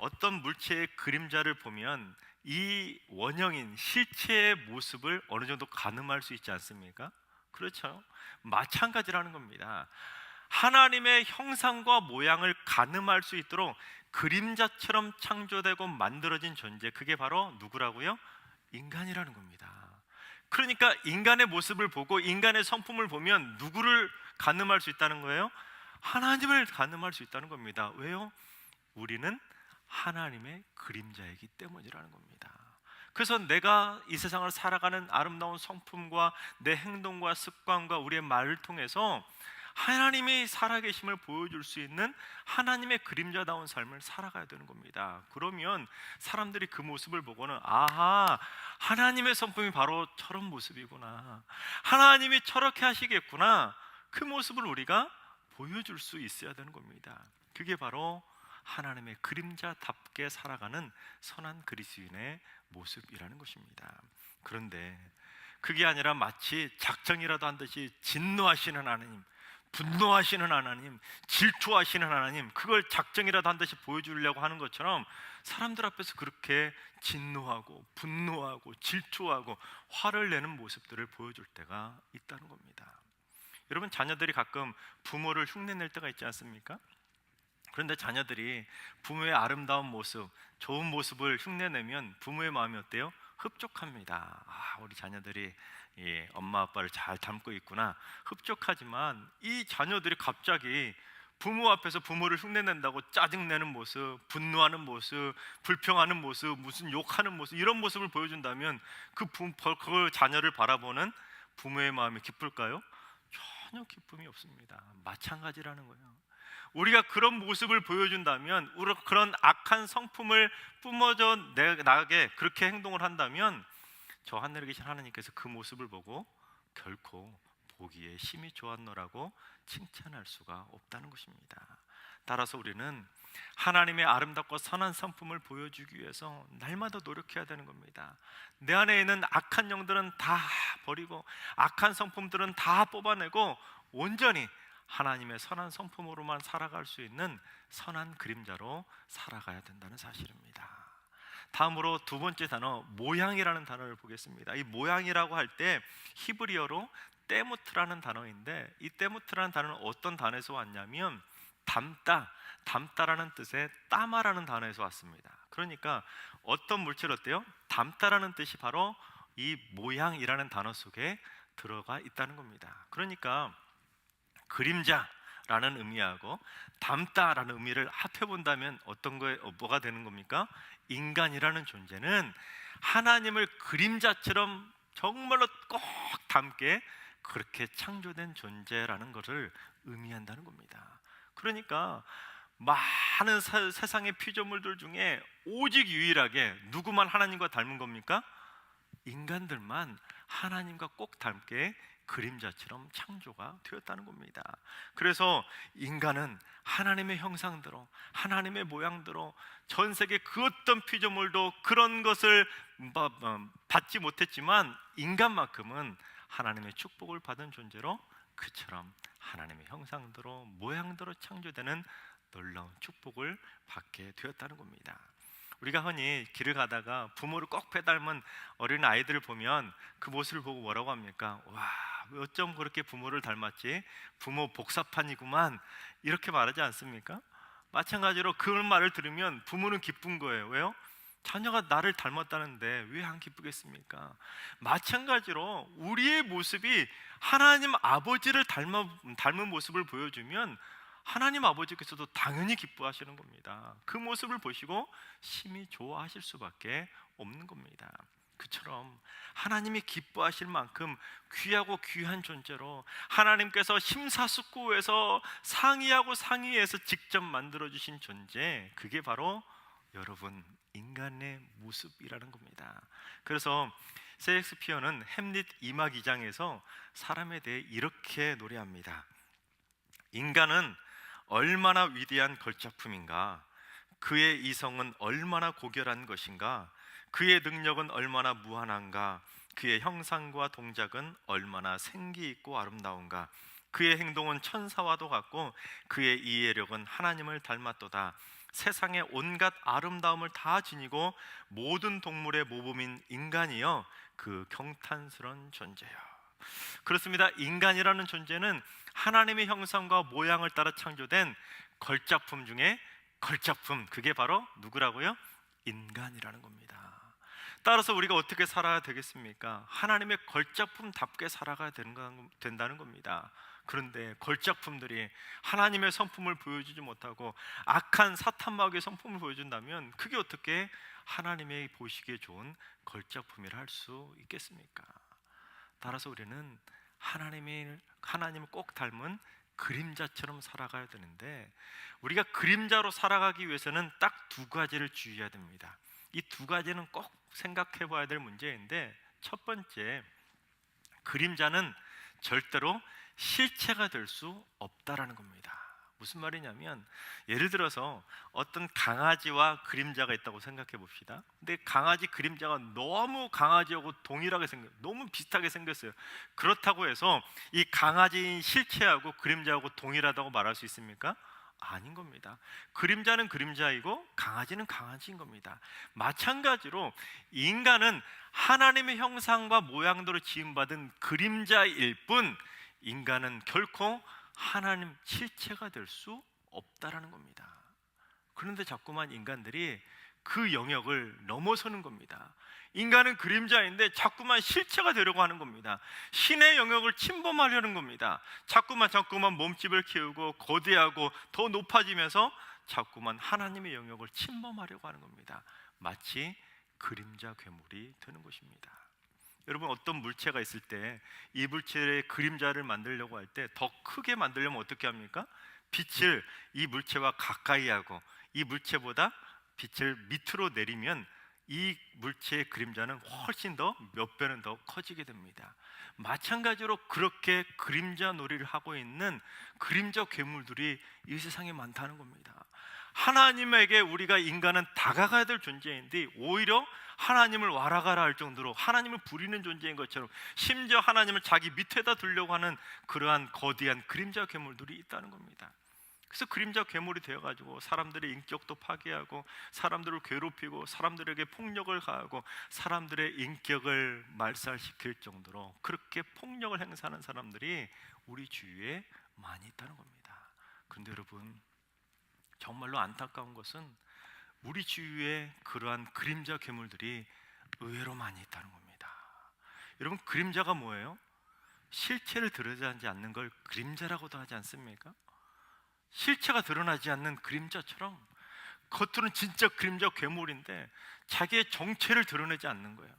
Speaker 5: 어떤 물체의 그림자를 보면 이 원형인 실체의 모습을 어느 정도 가늠할 수 있지 않습니까? 그렇죠? 마찬가지라는 겁니다. 하나님의 형상과 모양을 가늠할 수 있도록 그림자처럼 창조되고 만들어진 존재, 그게 바로 누구라고요? 인간이라는 겁니다. 그러니까 인간의 모습을 보고 인간의 성품을 보면 누구를 가늠할 수 있다는 거예요? 하나님을 가늠할 수 있다는 겁니다. 왜요? 우리는 하나님의 그림자이기 때문이라는 겁니다. 그래서 내가 이 세상을 살아가는 아름다운 성품과 내 행동과 습관과 우리의 말을 통해서 하나님이 살아계심을 보여줄 수 있는 하나님의 그림자다운 삶을 살아가야 되는 겁니다. 그러면 사람들이 그 모습을 보고는, 아하, 하나님의 성품이 바로 저런 모습이구나, 하나님이 저렇게 하시겠구나, 그 모습을 우리가 보여줄 수 있어야 되는 겁니다. 그게 바로 하나님의 그림자답게 살아가는 선한 그리스도인의 모습이라는 것입니다. 그런데 그게 아니라 마치 작정이라도 한 듯이 진노하시는 하나님, 분노하시는 하나님, 질투하시는 하나님, 그걸 작정이라도 한 듯이 보여주려고 하는 것처럼 사람들 앞에서 그렇게 진노하고 분노하고 질투하고 화를 내는 모습들을 보여줄 때가 있다는 겁니다. 여러분, 자녀들이 가끔 부모를 흉내낼 때가 있지 않습니까? 그런데 자녀들이 부모의 아름다운 모습, 좋은 모습을 흉내내면 부모의 마음이 어때요? 흡족합니다. 우리 자녀들이 엄마 아빠를 잘 닮고 있구나. 흡족하지만 이 자녀들이 갑자기 부모 앞에서 부모를 흉내낸다고 짜증내는 모습, 분노하는 모습, 불평하는 모습, 무슨 욕하는 모습, 이런 모습을 보여준다면 그 자녀를 바라보는 부모의 마음이 기쁠까요? 전혀 기쁨이 없습니다. 마찬가지라는 거예요. 우리가 그런 모습을 보여준다면, 우리가 그런 악한 성품을 뿜어져 나가게 그렇게 행동을 한다면, 저 하늘에 계신 하나님께서 그 모습을 보고 결코 보기에 심히 좋았노라고 칭찬할 수가 없다는 것입니다. 따라서 우리는 하나님의 아름답고 선한 성품을 보여주기 위해서 날마다 노력해야 되는 겁니다. 내 안에 있는 악한 영들은 다 버리고 악한 성품들은 다 뽑아내고 온전히 하나님의 선한 성품으로만 살아갈 수 있는 선한 그림자로 살아가야 된다는 사실입니다. 다음으로 두 번째 단어, 모양이라는 단어를 보겠습니다. 이 모양이라고 할 때 히브리어로 때무트라는 단어인데, 이 때무트라는 단어는 어떤 단어에서 왔냐면 담다라는 뜻의 따마라는 단어에서 왔습니다. 그러니까 어떤 물질 어때요? 담다라는 뜻이 바로 이 모양이라는 단어 속에 들어가 있다는 겁니다. 그러니까 그림자라는 의미하고 담다라는 의미를 합해 본다면 어떤 거에 뭐가 되는 겁니까? 인간이라는 존재는 하나님을 그림자처럼 정말로 꼭 닮게 그렇게 창조된 존재라는 것을 의미한다는 겁니다. 그러니까 많은 세상의 피조물들 중에 오직 유일하게 누구만 하나님과 닮은 겁니까? 인간들만 하나님과 꼭 닮게 그림자처럼 창조가 되었다는 겁니다. 그래서 인간은 하나님의 형상대로, 하나님의 모양대로 전 세계 그 어떤 피조물도 그런 것을 받지 못했지만, 인간만큼은 하나님의 축복을 받은 존재로 그처럼 하나님의 형상대로 모양대로 창조되는 놀라운 축복을 받게 되었다는 겁니다. 우리가 흔히 길을 가다가 부모를 꼭 빼닮은 어린 아이들을 보면 그 모습을 보고 뭐라고 합니까? 와, 어쩜 그렇게 부모를 닮았지? 부모 복사판이구만, 이렇게 말하지 않습니까? 마찬가지로 그 말을 들으면 부모는 기쁜 거예요. 왜요? 자녀가 나를 닮았다는데 왜 안 기쁘겠습니까? 마찬가지로 우리의 모습이 하나님 아버지를 닮은 모습을 보여주면 하나님 아버지께서도 당연히 기뻐하시는 겁니다. 그 모습을 보시고 심히 좋아하실 수밖에 없는 겁니다. 그처럼 하나님이 기뻐하실 만큼 귀하고 귀한 존재로 하나님께서 심사숙고해서 상의하고 상의해서 직접 만들어주신 존재, 그게 바로 여러분 인간의 모습이라는 겁니다. 그래서 셰익스피어는 햄릿 2막 2장에서 사람에 대해 이렇게 노래합니다. 인간은 얼마나 위대한 걸작품인가, 그의 이성은 얼마나 고결한 것인가, 그의 능력은 얼마나 무한한가, 그의 형상과 동작은 얼마나 생기 있고 아름다운가, 그의 행동은 천사와도 같고 그의 이해력은 하나님을 닮았도다. 세상의 온갖 아름다움을 다 지니고 모든 동물의 모범인 인간이여 그 경탄스러운 존재여. 그렇습니다. 인간이라는 존재는 하나님의 형상과 모양을 따라 창조된 걸작품 중에 걸작품, 그게 바로 누구라고요? 인간이라는 겁니다. 따라서 우리가 어떻게 살아야 되겠습니까? 하나님의 걸작품답게 살아가야 된다는 겁니다. 그런데 걸작품들이 하나님의 성품을 보여주지 못하고 악한 사탄마귀의 성품을 보여준다면 그게 어떻게 하나님의 보시기에 좋은 걸작품이라 할 수 있겠습니까? 따라서 우리는 하나님을 꼭 닮은 그림자처럼 살아가야 되는데, 우리가 그림자로 살아가기 위해서는 딱 두 가지를 주의해야 됩니다. 이 두 가지는 꼭 생각해 봐야 될 문제인데, 첫 번째, 그림자는 절대로 실체가 될 수 없다라는 겁니다. 무슨 말이냐면, 예를 들어서 어떤 강아지와 그림자가 있다고 생각해 봅시다. 근데 강아지 그림자가 너무 강아지하고 동일하게 너무 비슷하게 생겼어요. 그렇다고 해서 이 강아지인 실체하고 그림자하고 동일하다고 말할 수 있습니까? 아닌 겁니다. 그림자는 그림자이고 강아지는 강아지인 겁니다. 마찬가지로 인간은 하나님의 형상과 모양대로 지음받은 그림자일 뿐, 인간은 결코 하나님 실체가 될 수 없다라는 겁니다. 그런데 자꾸만 인간들이 그 영역을 넘어서는 겁니다. 인간은 그림자인데 자꾸만 실체가 되려고 하는 겁니다. 신의 영역을 침범하려는 겁니다. 자꾸만 몸집을 키우고 거대하고 더 높아지면서 자꾸만 하나님의 영역을 침범하려고 하는 겁니다. 마치 그림자 괴물이 되는 것입니다. 여러분, 어떤 물체가 있을 때 이 물체의 그림자를 만들려고 할 때 더 크게 만들려면 어떻게 합니까? 빛을 이 물체와 가까이 하고 이 물체보다 빛을 밑으로 내리면 이 물체의 그림자는 훨씬 더 몇 배는 더 커지게 됩니다. 마찬가지로 그렇게 그림자 놀이를 하고 있는 그림자 괴물들이 이 세상에 많다는 겁니다. 하나님에게 우리가 인간은 다가가야 될 존재인데 오히려 하나님을 와라가라 할 정도로 하나님을 부리는 존재인 것처럼, 심지어 하나님을 자기 밑에다 두려고 하는 그러한 거대한 그림자 괴물들이 있다는 겁니다. 그래서 그림자 괴물이 되어가지고 사람들의 인격도 파괴하고 사람들을 괴롭히고 사람들에게 폭력을 가하고 사람들의 인격을 말살시킬 정도로 그렇게 폭력을 행사하는 사람들이 우리 주위에 많이 있다는 겁니다. 그런데 여러분, 정말로 안타까운 것은 우리 주위에 그러한 그림자 괴물들이 의외로 많이 있다는 겁니다. 여러분, 그림자가 뭐예요? 실체를 드러나지 않는 걸 그림자라고도 하지 않습니까? 실체가 드러나지 않는 그림자처럼 겉으로는 진짜 그림자 괴물인데 자기의 정체를 드러내지 않는 거예요.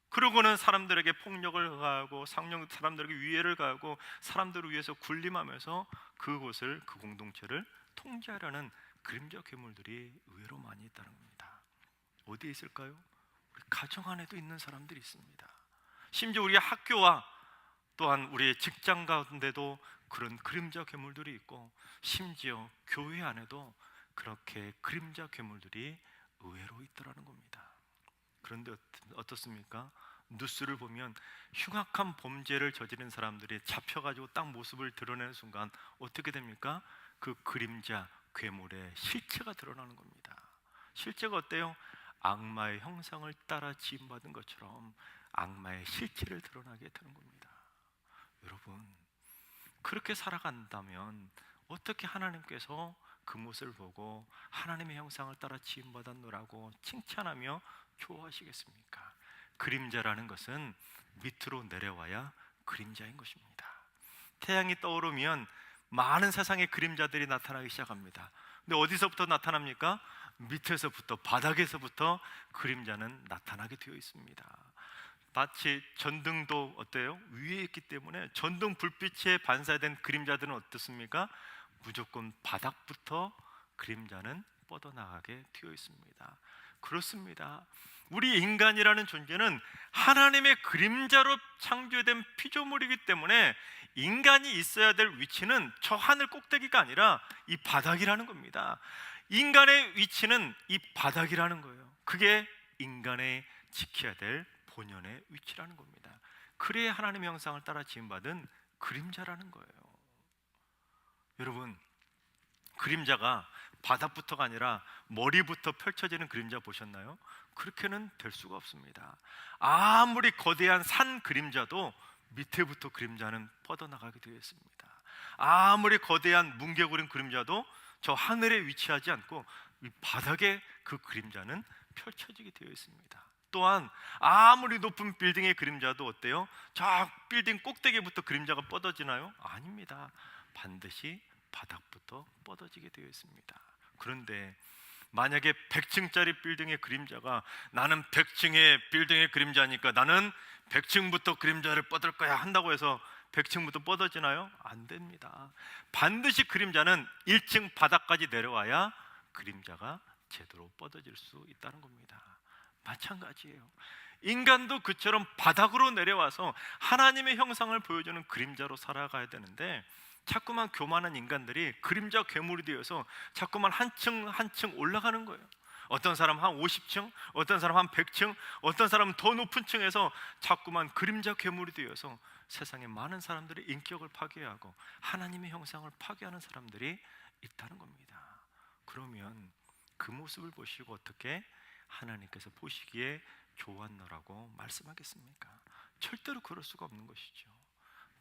Speaker 5: 그러고는 사람들에게 폭력을 가하고 사람들에게 위해를 가하고 사람들을 위해서 군림하면서 그곳을, 그 공동체를 통제하려는 그림자 괴물들이 의외로 많이 있다는 겁니다. 어디에 있을까요? 우리 가정 안에도 있는 사람들이 있습니다. 심지어 우리 학교와 또한 우리의 직장 가운데도 그런 그림자 괴물들이 있고, 심지어 교회 안에도 그렇게 그림자 괴물들이 의외로 있더라는 겁니다. 그런데 어떻습니까? 뉴스를 보면 흉악한 범죄를 저지른 사람들이 잡혀가지고 딱 모습을 드러내는 순간 어떻게 됩니까? 그 그림자 괴물의 실체가 드러나는 겁니다. 실체가 어때요? 악마의 형상을 따라 지음받은 것처럼 악마의 실체를 드러나게 되는 겁니다. 여러분, 그렇게 살아간다면 어떻게 하나님께서 그 모습을 보고 하나님의 형상을 따라 지음받았노라고 칭찬하며 좋아하시겠습니까? 그림자라는 것은 밑으로 내려와야 그림자인 것입니다. 태양이 떠오르면 많은 세상의 그림자들이 나타나기 시작합니다. 근데 어디서부터 나타납니까? 밑에서부터, 바닥에서부터 그림자는 나타나게 되어 있습니다. 마치 전등도 어때요? 위에 있기 때문에 전등 불빛에 반사된 그림자들은 어떻습니까? 무조건 바닥부터 그림자는 뻗어나가게 되어 있습니다. 그렇습니다. 우리 인간이라는 존재는 하나님의 그림자로 창조된 피조물이기 때문에 인간이 있어야 될 위치는 저 하늘 꼭대기가 아니라 이 바닥이라는 겁니다. 인간의 위치는 이 바닥이라는 거예요. 그게 인간의 지켜야 될 본연의 위치라는 겁니다. 그래야 하나님의 형상을 따라 지음받은 그림자라는 거예요. 여러분, 그림자가 바닥부터가 아니라 머리부터 펼쳐지는 그림자 보셨나요? 그렇게는 될 수가 없습니다. 아무리 거대한 산 그림자도 밑에부터 그림자는 뻗어나가게 되어 있습니다. 아무리 거대한 뭉게구린 그림자도 저 하늘에 위치하지 않고 이 바닥에 그 그림자는 펼쳐지게 되어 있습니다. 또한 아무리 높은 빌딩의 그림자도 어때요? 저 빌딩 꼭대기부터 그림자가 뻗어지나요? 아닙니다. 반드시 바닥부터 뻗어지게 되어 있습니다. 그런데 만약에 100층짜리 빌딩의 그림자가 나는 100층의 빌딩의 그림자니까 나는 100층부터 그림자를 뻗을 거야 한다고 해서 100층부터 뻗어지나요? 안 됩니다. 반드시 그림자는 1층 바닥까지 내려와야 그림자가 제대로 뻗어질 수 있다는 겁니다. 마찬가지예요. 인간도 그처럼 바닥으로 내려와서 하나님의 형상을 보여주는 그림자로 살아가야 되는데 자꾸만 교만한 인간들이 그림자 괴물이 되어서 자꾸만 한 층 한 층 올라가는 거예요. 어떤 사람 한 50층, 어떤 사람 한 100층, 어떤 사람은 더 높은 층에서 자꾸만 그림자 괴물이 되어서 세상에 많은 사람들의 인격을 파괴하고 하나님의 형상을 파괴하는 사람들이 있다는 겁니다. 그러면 그 모습을 보시고 어떻게 하나님께서 보시기에 좋았노라고 말씀하겠습니까? 절대로 그럴 수가 없는 것이죠.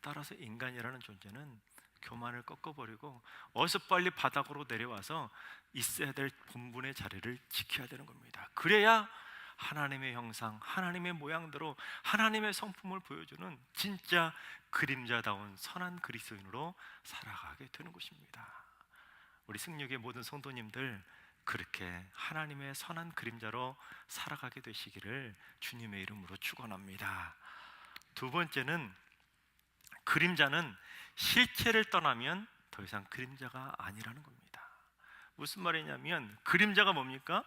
Speaker 5: 따라서 인간이라는 존재는 교만을 꺾어버리고 어서 빨리 바닥으로 내려와서 있어야 될 본분의 자리를 지켜야 되는 겁니다. 그래야 하나님의 형상, 하나님의 모양대로 하나님의 성품을 보여주는 진짜 그림자다운 선한 그리스도인으로 살아가게 되는 것입니다. 우리 승육의 모든 성도님들 그렇게 하나님의 선한 그림자로 살아가게 되시기를 주님의 이름으로 축원합니다. 두 번째는 그림자는 실체를 떠나면 더 이상 그림자가 아니라는 겁니다. 무슨 말이냐면 그림자가 뭡니까?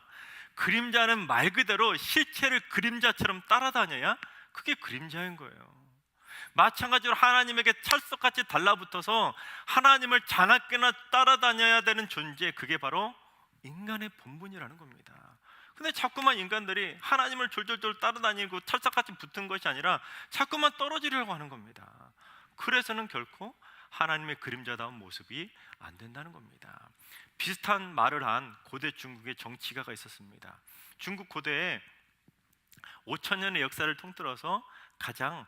Speaker 5: 그림자는 말 그대로 실체를 그림자처럼 따라다녀야 그게 그림자인 거예요. 마찬가지로 하나님에게 찰떡같이 달라붙어서 하나님을 자나깨나 따라다녀야 되는 존재, 그게 바로 인간의 본분이라는 겁니다. 근데 자꾸만 인간들이 하나님을 졸졸졸 따라다니고 찰떡같이 붙은 것이 아니라 자꾸만 떨어지려고 하는 겁니다. 그래서는 결코 하나님의 그림자다운 모습이 안 된다는 겁니다. 비슷한 말을 한 고대 중국의 정치가가 있었습니다. 중국 고대에 5,000년의 역사를 통틀어서 가장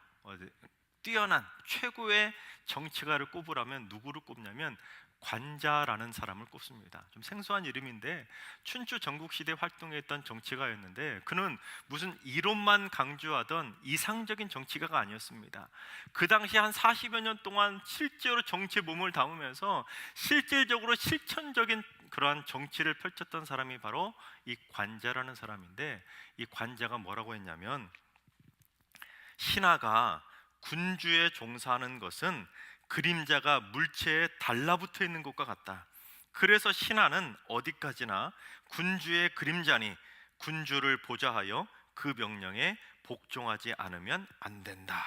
Speaker 5: 뛰어난 최고의 정치가를 꼽으라면 누구를 꼽냐면 관자라는 사람을 꼽습니다. 좀 생소한 이름인데 춘추 전국시대 활동했던 정치가였는데 그는 무슨 이론만 강조하던 이상적인 정치가가 아니었습니다. 그 당시 한 40여 년 동안 실제로 정치에 몸을 담으면서 실질적으로 실천적인 그러한 정치를 펼쳤던 사람이 바로 이 관자라는 사람인데, 이 관자가 뭐라고 했냐면 신하가 군주에 종사하는 것은 그림자가 물체에 달라붙어 있는 것과 같다. 그래서 신하는 어디까지나 군주의 그림자니 군주를 보좌하여 그 명령에 복종하지 않으면 안 된다.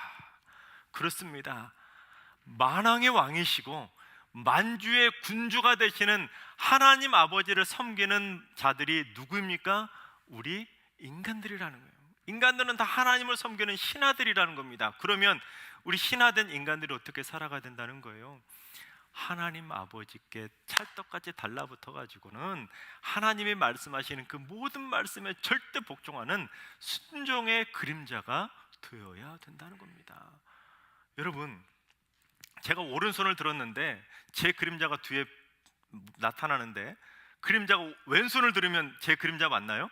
Speaker 5: 그렇습니다. 만왕의 왕이시고 만주의 군주가 되시는 하나님 아버지를 섬기는 자들이 누구입니까? 우리 인간들이라는 거예요. 인간들은 다 하나님을 섬기는 신하들이라는 겁니다. 그러면 우리 신하된 인간들이 어떻게 살아가야 된다는 거예요? 하나님 아버지께 찰떡같이 달라붙어 가지고는 하나님이 말씀하시는 그 모든 말씀에 절대 복종하는 순종의 그림자가 되어야 된다는 겁니다. 여러분, 제가 오른손을 들었는데 제 그림자가 뒤에 나타나는데 그림자가 왼손을 들으면 제 그림자 맞나요?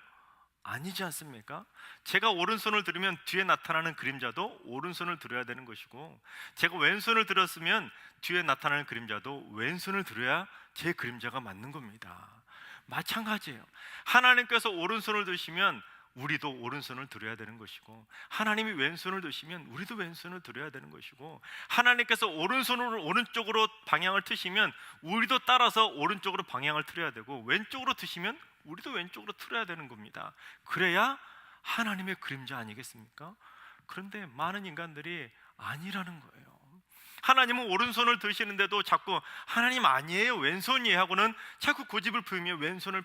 Speaker 5: 아니지 않습니까? 제가 오른손을 들으면 뒤에 나타나는 그림자도 오른손을 들어야 되는 것이고, 제가 왼손을 들었으면 뒤에 나타나는 그림자도 왼손을 들어야 제 그림자가 맞는 겁니다. 마찬가지예요. 하나님께서 오른손을 드시면 우리도 오른손을 들어야 되는 것이고, 하나님이 왼손을 드시면 우리도 왼손을 들어야 되는 것이고, 하나님께서 오른손으로 오른쪽으로 방향을 트시면 우리도 따라서 오른쪽으로 방향을 틀어야 되고, 왼쪽으로 트시면 우리도 왼쪽으로 틀어야 되는 겁니다. 그래야 하나님의 그림자 아니겠습니까? 그런데 많은 인간들이 아니라는 거예요. 하나님은 오른손을 드시는데도 자꾸 하나님 아니에요, 왼손이에요 하고는 자꾸 고집을 피우며 왼손을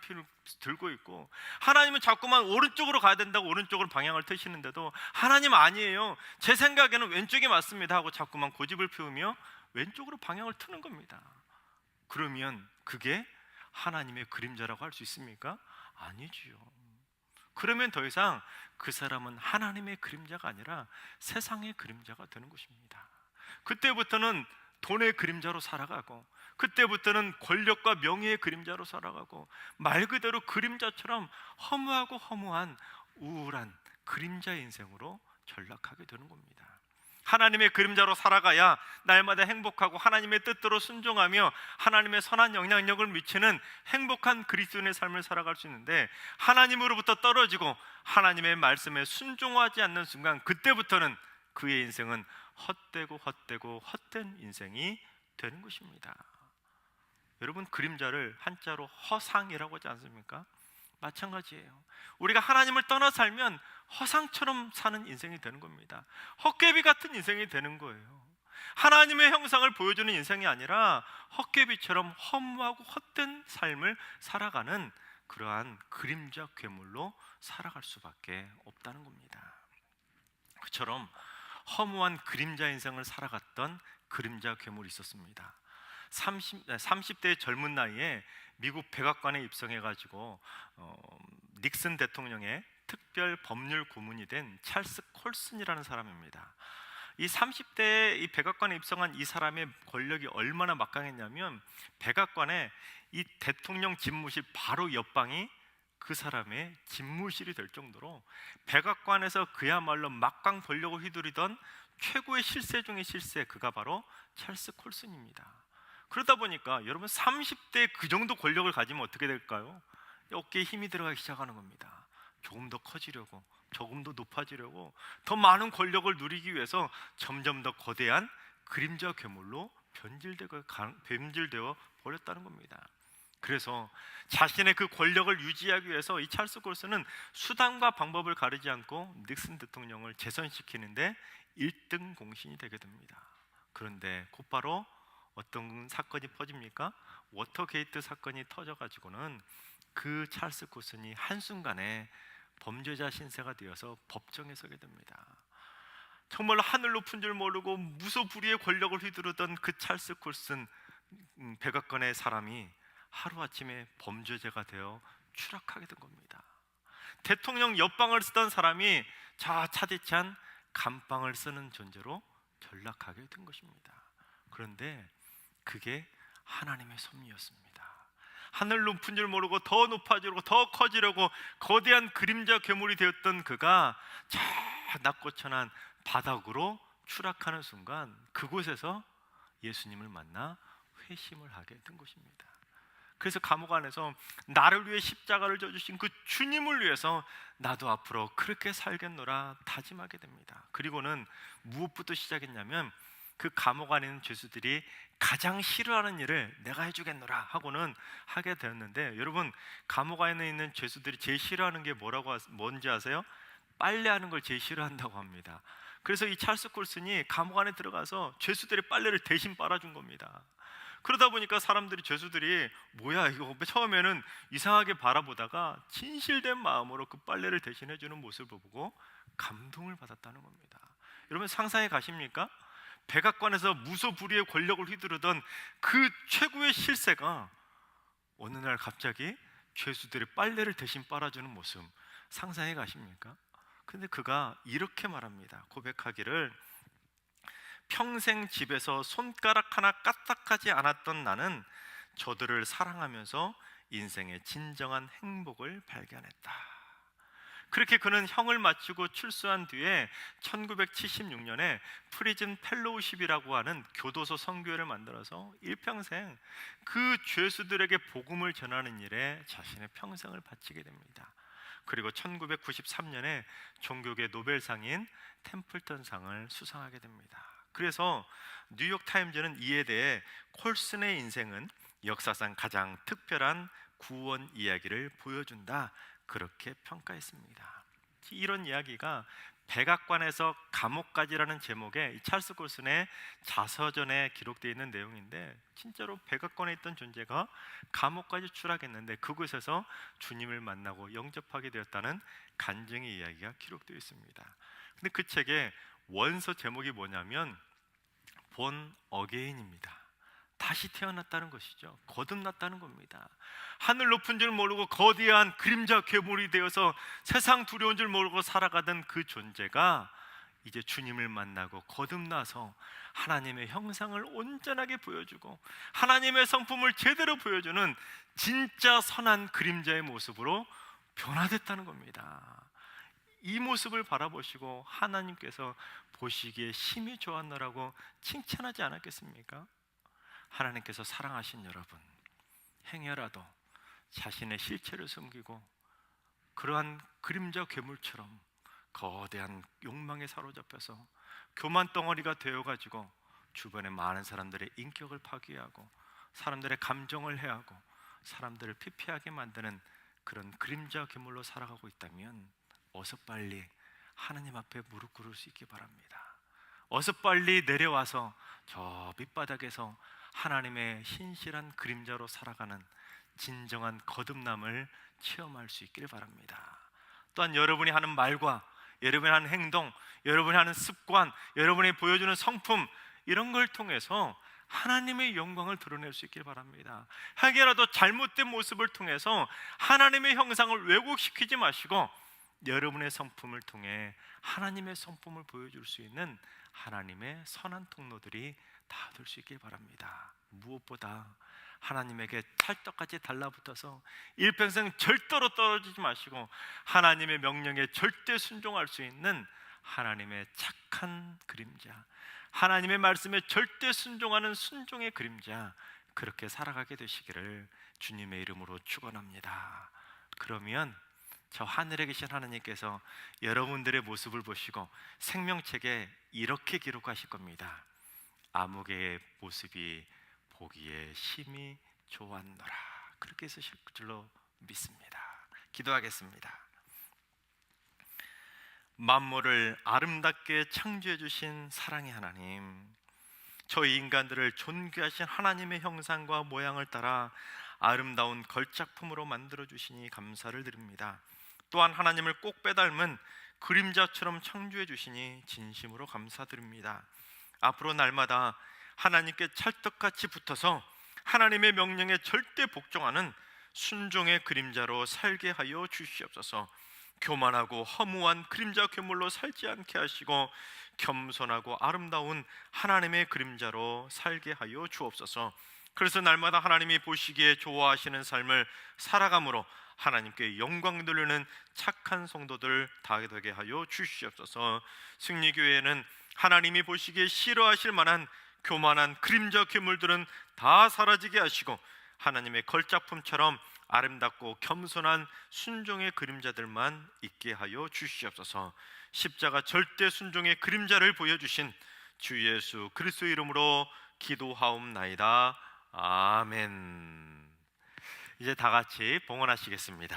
Speaker 5: 들고 있고, 하나님은 자꾸만 오른쪽으로 가야 된다고 오른쪽으로 방향을 트시는데도 하나님 아니에요, 제 생각에는 왼쪽이 맞습니다 하고 자꾸만 고집을 피우며 왼쪽으로 방향을 트는 겁니다. 그러면 그게 하나님의 그림자라고 할 수 있습니까? 아니지요. 그러면 더 이상 그 사람은 하나님의 그림자가 아니라 세상의 그림자가 되는 것입니다. 그때부터는 돈의 그림자로 살아가고, 그때부터는 권력과 명예의 그림자로 살아가고, 말 그대로 그림자처럼 허무하고 허무한 우울한 그림자 인생으로 전락하게 되는 겁니다. 하나님의 그림자로 살아가야 날마다 행복하고 하나님의 뜻대로 순종하며 하나님의 선한 영향력을 미치는 행복한 그리스도인의 삶을 살아갈 수 있는데, 하나님으로부터 떨어지고 하나님의 말씀에 순종하지 않는 순간, 그때부터는 그의 인생은 헛되고 헛된 인생이 되는 것입니다. 여러분, 그림자를 한자로 허상이라고 하지 않습니까? 마찬가지예요. 우리가 하나님을 떠나 살면 허상처럼 사는 인생이 되는 겁니다. 헛개비 같은 인생이 되는 거예요. 하나님의 형상을 보여주는 인생이 아니라 헛개비처럼 허무하고 헛된 삶을 살아가는 그러한 그림자 괴물로 살아갈 수밖에 없다는 겁니다. 그처럼 허무한 그림자 인생을 살아갔던 그림자 괴물이 있었습니다. 30대 젊은 나이에 미국 백악관에 입성해가지고 닉슨 대통령의 특별 법률 고문이 된 찰스 콜슨이라는 사람입니다. 이 30대에 이 백악관에 입성한 이 사람의 권력이 얼마나 막강했냐면 백악관에 이 대통령 집무실 바로 옆방이 그 사람의 집무실이 될 정도로 백악관에서 그야말로 막강 권력을 휘두르던 최고의 실세 중의 실세, 그가 바로 찰스 콜슨입니다. 그러다 보니까 여러분 30대에 그 정도 권력을 가지면 어떻게 될까요? 어깨에 힘이 들어가기 시작하는 겁니다. 조금 더 커지려고, 조금 더 높아지려고, 더 많은 권력을 누리기 위해서 점점 더 거대한 그림자 괴물로 변질되어 버렸다는 겁니다. 그래서 자신의 그 권력을 유지하기 위해서 이 찰스 콜슨은 수단과 방법을 가리지 않고 닉슨 대통령을 재선시키는데 1등 공신이 되게 됩니다. 그런데 곧바로 어떤 사건이 퍼집니까? 워터게이트 사건이 터져가지고는 그 찰스 콜슨이 한순간에 범죄자 신세가 되어서 법정에 서게 됩니다. 정말로 하늘 높은 줄 모르고 무소불위의 권력을 휘두르던 그 찰스 콜슨 백악관의 사람이 하루아침에 범죄자가 되어 추락하게 된 겁니다. 대통령 옆방을 쓰던 사람이 저 차디치 않은 감방을 쓰는 존재로 전락하게 된 것입니다. 그런데 그게 하나님의 섭리였습니다. 하늘 높은 줄 모르고 더 높아지려고, 더 커지려고 거대한 그림자 괴물이 되었던 그가 저 낮고천한 바닥으로 추락하는 순간 그곳에서 예수님을 만나 회심을 하게 된 것입니다. 그래서 감옥 안에서 나를 위해 십자가를 져주신 그 주님을 위해서 나도 앞으로 그렇게 살겠노라 다짐하게 됩니다. 그리고는 무엇부터 시작했냐면 그 감옥 안에 있는 죄수들이 가장 싫어하는 일을 내가 해주겠노라 하고는 하게 되었는데, 여러분 감옥 안에 있는 죄수들이 제일 싫어하는 게 뭔지 아세요? 빨래하는 걸 제일 싫어한다고 합니다. 그래서 이 찰스 콜슨이 감옥 안에 들어가서 죄수들의 빨래를 대신 빨아준 겁니다. 그러다 보니까 죄수들이 뭐야 이거, 처음에는 이상하게 바라보다가 진실된 마음으로 그 빨래를 대신해 주는 모습을 보고 감동을 받았다는 겁니다. 여러분 상상해 가십니까? 백악관에서 무소불위의 권력을 휘두르던 그 최고의 실세가 어느 날 갑자기 죄수들의 빨래를 대신 빨아주는 모습 상상해 가십니까? 근데 그가 이렇게 말합니다. 고백하기를, 평생 집에서 손가락 하나 까딱하지 않았던 나는 저들을 사랑하면서 인생의 진정한 행복을 발견했다. 그렇게 그는 형을 마치고 출소한 뒤에 1976년에 프리즌 펠로우십이라고 하는 교도소 선교회를 만들어서 일평생 그 죄수들에게 복음을 전하는 일에 자신의 평생을 바치게 됩니다. 그리고 1993년에 종교계 노벨상인 템플턴상을 수상하게 됩니다. 그래서 뉴욕타임즈는 이에 대해 콜슨의 인생은 역사상 가장 특별한 구원 이야기를 보여준다, 그렇게 평가했습니다. 이런 이야기가 백악관에서 감옥까지라는 제목의 이 찰스 콜슨의 자서전에 기록되어 있는 내용인데, 진짜로 백악관에 있던 존재가 감옥까지 추락했는데 그곳에서 주님을 만나고 영접하게 되었다는 간증의 이야기가 기록되어 있습니다. 근데 그 책의 원서 제목이 뭐냐면 본 어게인입니다. 다시 태어났다는 것이죠. 거듭났다는 겁니다. 하늘 높은 줄 모르고 거대한 그림자 괴물이 되어서 세상 두려운 줄 모르고 살아가던 그 존재가 이제 주님을 만나고 거듭나서 하나님의 형상을 온전하게 보여주고 하나님의 성품을 제대로 보여주는 진짜 선한 그림자의 모습으로 변화됐다는 겁니다. 이 모습을 바라보시고 하나님께서 보시기에 심히 좋았노라고 칭찬하지 않았겠습니까? 하나님께서 사랑하신 여러분, 행여라도 자신의 실체를 숨기고 그러한 그림자 괴물처럼 거대한 욕망에 사로잡혀서 교만 덩어리가 되어가지고 주변의 많은 사람들의 인격을 파괴하고 사람들의 감정을 해하고 사람들을 피폐하게 만드는 그런 그림자 괴물로 살아가고 있다면 어서 빨리 하나님 앞에 무릎 꿇을 수 있기 바랍니다. 어서 빨리 내려와서 저 밑바닥에서 하나님의 신실한 그림자로 살아가는 진정한 거듭남을 체험할 수 있기를 바랍니다. 또한 여러분이 하는 말과 여러분이 하는 행동, 여러분이 하는 습관, 여러분이 보여주는 성품, 이런 걸 통해서 하나님의 영광을 드러낼 수 있기를 바랍니다. 하기라도 잘못된 모습을 통해서 하나님의 형상을 왜곡시키지 마시고 여러분의 성품을 통해 하나님의 성품을 보여줄 수 있는 하나님의 선한 통로들이 다 될 수 있길 바랍니다. 무엇보다 하나님에게 찰떡같이 달라붙어서 일평생 절대로 떨어지지 마시고 하나님의 명령에 절대 순종할 수 있는 하나님의 착한 그림자, 하나님의 말씀에 절대 순종하는 순종의 그림자, 그렇게 살아가게 되시기를 주님의 이름으로 축원합니다. 그러면 저 하늘에 계신 하나님께서 여러분들의 모습을 보시고 생명책에 이렇게 기록하실 겁니다. 아무개의 모습이 보기에 심히 좋았노라. 그렇게 쓰실 줄로 믿습니다. 기도하겠습니다. 만물을 아름답게 창조해 주신 사랑의 하나님, 저희 인간들을 존귀하신 하나님의 형상과 모양을 따라 아름다운 걸작품으로 만들어 주시니 감사를 드립니다. 또한 하나님을 꼭 빼닮은 그림자처럼 창조해 주시니 진심으로 감사드립니다. 앞으로 날마다 하나님께 찰떡같이 붙어서 하나님의 명령에 절대 복종하는 순종의 그림자로 살게 하여 주시옵소서. 교만하고 허무한 그림자 괴물로 살지 않게 하시고 겸손하고 아름다운 하나님의 그림자로 살게 하여 주옵소서. 그래서 날마다 하나님이 보시기에 좋아하시는 삶을 살아감으로 하나님께 영광 돌리는 착한 성도들 다 되게 하여 주시옵소서. 승리교회는 하나님이 보시기에 싫어하실 만한 교만한 그림자 괴물들은 다 사라지게 하시고 하나님의 걸작품처럼 아름답고 겸손한 순종의 그림자들만 있게 하여 주시옵소서. 십자가 절대 순종의 그림자를 보여주신 주 예수 그리스도 이름으로 기도하옵나이다. 아멘. 이제 다 같이 봉헌하시겠습니다.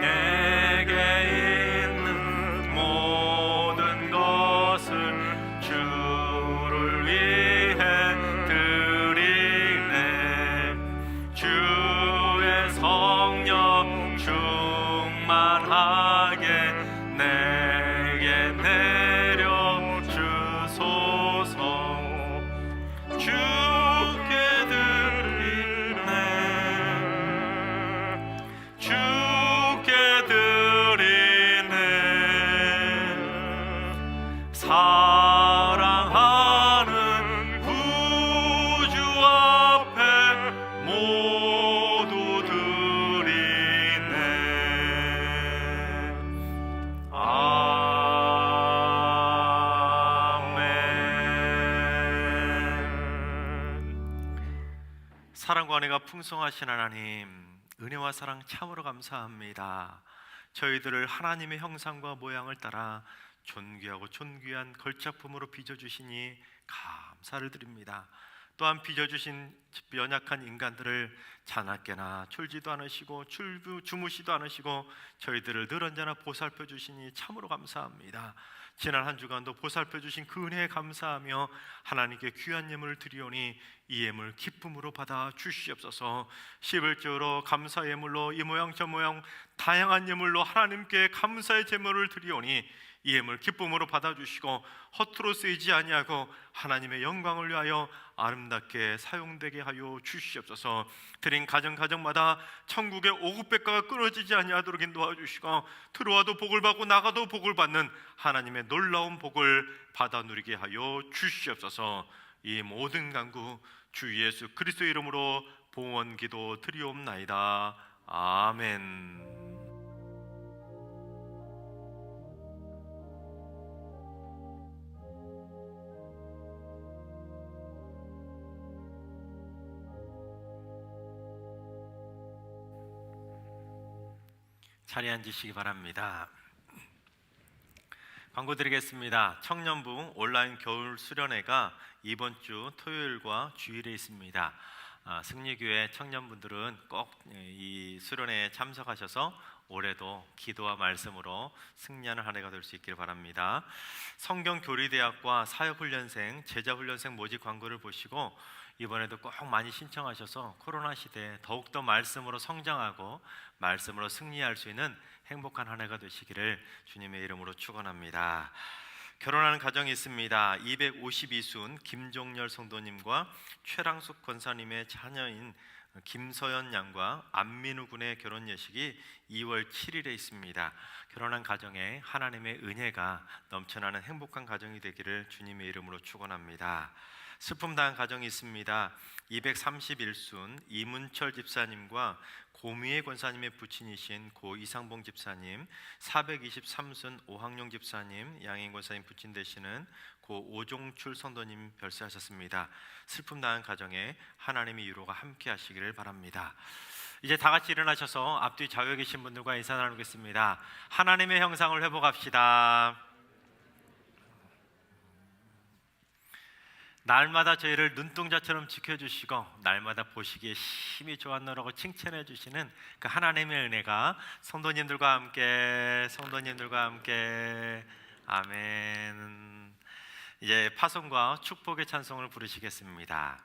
Speaker 2: 내게 있는 모든 것을 주를 위해 드리네. 주의 성령 충만하게 내게 내려 주소서. 주께 드리네. 주께 드리네. 사랑하는 구주 앞에 모두 드리네. 아멘.
Speaker 5: 사랑과 은혜가 풍성하신 하나님, 은혜와 사랑 참으로 감사합니다. 저희들을 하나님의 형상과 모양을 따라 존귀하고 존귀한 걸작품으로 빚어주시니 감사를 드립니다. 또한 빚어주신 연약한 인간들을 자나깨나 졸지도 않으시고 주무시도 않으시고 저희들을 늘 언제나 보살펴 주시니 참으로 감사합니다. 지난 한 주간도 보살펴 주신 그 은혜에 감사하며 하나님께 귀한 예물을 드리오니 이 예물 기쁨으로 받아 주시옵소서. 11조로 감사 예물로 이 모양 저 모양 다양한 예물로 하나님께 감사의 제물을 드리오니 이 예물 기쁨으로 받아주시고 허투루 쓰이지 아니하고 하나님의 영광을 위하여 아름답게 사용되게 하여 주시옵소서. 드린 가정마다 천국의 오급백과가 끊어지지 아니하도록 인도하여 주시고 들어와도 복을 받고 나가도 복을 받는 하나님의 놀라운 복을 받아 누리게 하여 주시옵소서. 이 모든 간구 주 예수 그리스도 이름으로 봉헌 기도 드리옵나이다. 아멘. 자리에 앉으시기 바랍니다. 광고 드리겠습니다. 청년부 온라인 겨울 수련회가 이번 주 토요일과 주일에 있습니다. 승리교회 청년분들은 꼭 이 수련회에 참석하셔서 올해도 기도와 말씀으로 승리하는 한 해가 될 수 있기를 바랍니다. 성경교리대학과 사역훈련생, 제자훈련생 모집 광고를 보시고 이번에도 꼭 많이 신청하셔서 코로나 시대에 더욱더 말씀으로 성장하고 말씀으로 승리할 수 있는 행복한 한 해가 되시기를 주님의 이름으로 축원합니다. 결혼하는 가정이 있습니다. 252순 김종열 성도님과 최랑숙 권사님의 자녀인 김서연 양과 안민우 군의 결혼 예식이 2월 7일에 있습니다. 결혼한 가정에 하나님의 은혜가 넘쳐나는 행복한 가정이 되기를 주님의 이름으로 축원합니다. 슬픔 당한 가정이 있습니다. 231순 이문철 집사님과 고미애 권사님의 부친이신 고 이상봉 집사님, 423순 오학용 집사님, 양인 권사님 부친 되시는 고 오종출 성도님 별세하셨습니다. 슬픔 당한 가정에 하나님의 위로가 함께 하시기를 바랍니다. 이제 다 같이 일어나셔서 앞뒤 좌우에 계신 분들과 인사 나누겠습니다. 하나님의 형상을 회복합시다. 날마다 저희를 눈동자처럼 지켜주시고 날마다 보시기에 힘이 좋았노라고 칭찬해 주시는 그 하나님의 은혜가 성도님들과 함께 아멘. 이제 파송과 축복의 찬송을 부르시겠습니다.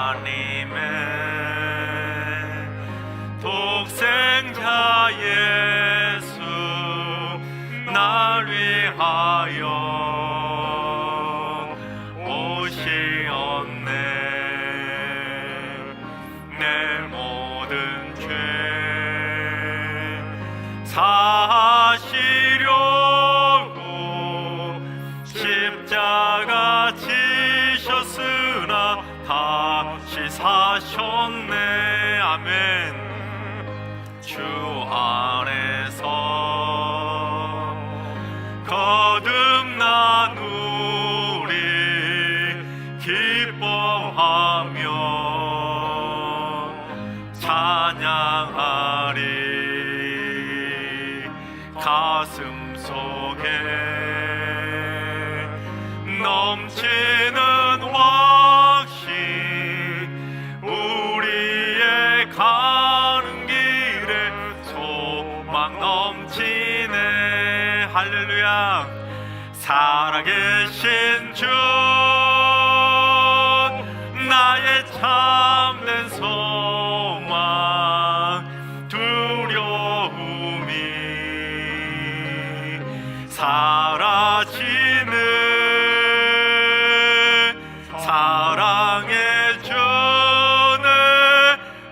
Speaker 5: 하나님의 독생자 예수 날 위하여 오시었네. 내 모든 죄 사시려고 십자가 지셨으나 다시 사셨네. 아멘. 주 안에서 거듭나누리 기뻐하며 찬양하리. 가슴 속에 넘치는 확신 우리의 가는 길에 소망 넘치네. 할렐루야. 살아계신 주 나의 참된 소망 두려움이 사라지는 사랑의 주는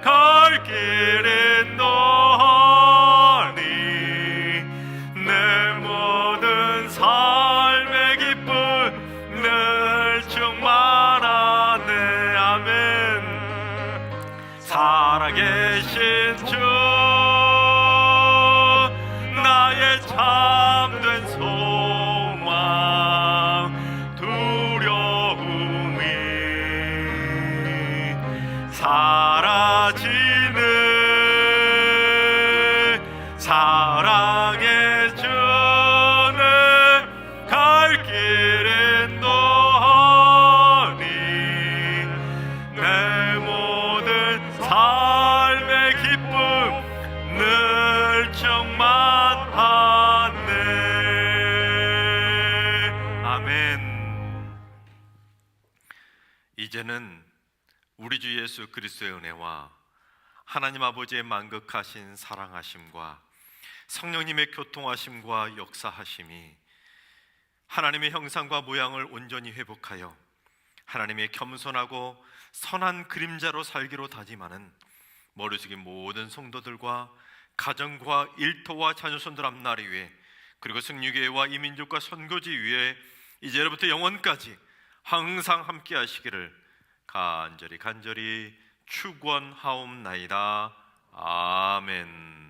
Speaker 5: 갈 길은 너니 내 모든 삶의 기쁨 늘 충만하네. 아멘. 살아계신 주 나의 참된 소망 두려움이 사라지는 사랑의 주는 갈 길은 너니 내 모든 삶의 기쁨 늘 충만하네. 아멘. 이제는 우리 주 예수 그리스도의 은혜와 하나님 아버지의 만극하신 사랑하심과 성령님의 교통하심과 역사하심이 하나님의 형상과 모양을 온전히 회복하여 하나님의 겸손하고 선한 그림자로 살기로 다짐하는 머리 숙인 모든 성도들과 가정과 일터와 자녀손들 앞나리 위에 그리고 승리교회와 이민족과 선교지 위에 이제로부터 영원까지 항상 함께 하시기를 간절히 축원하옵나이다. 아멘.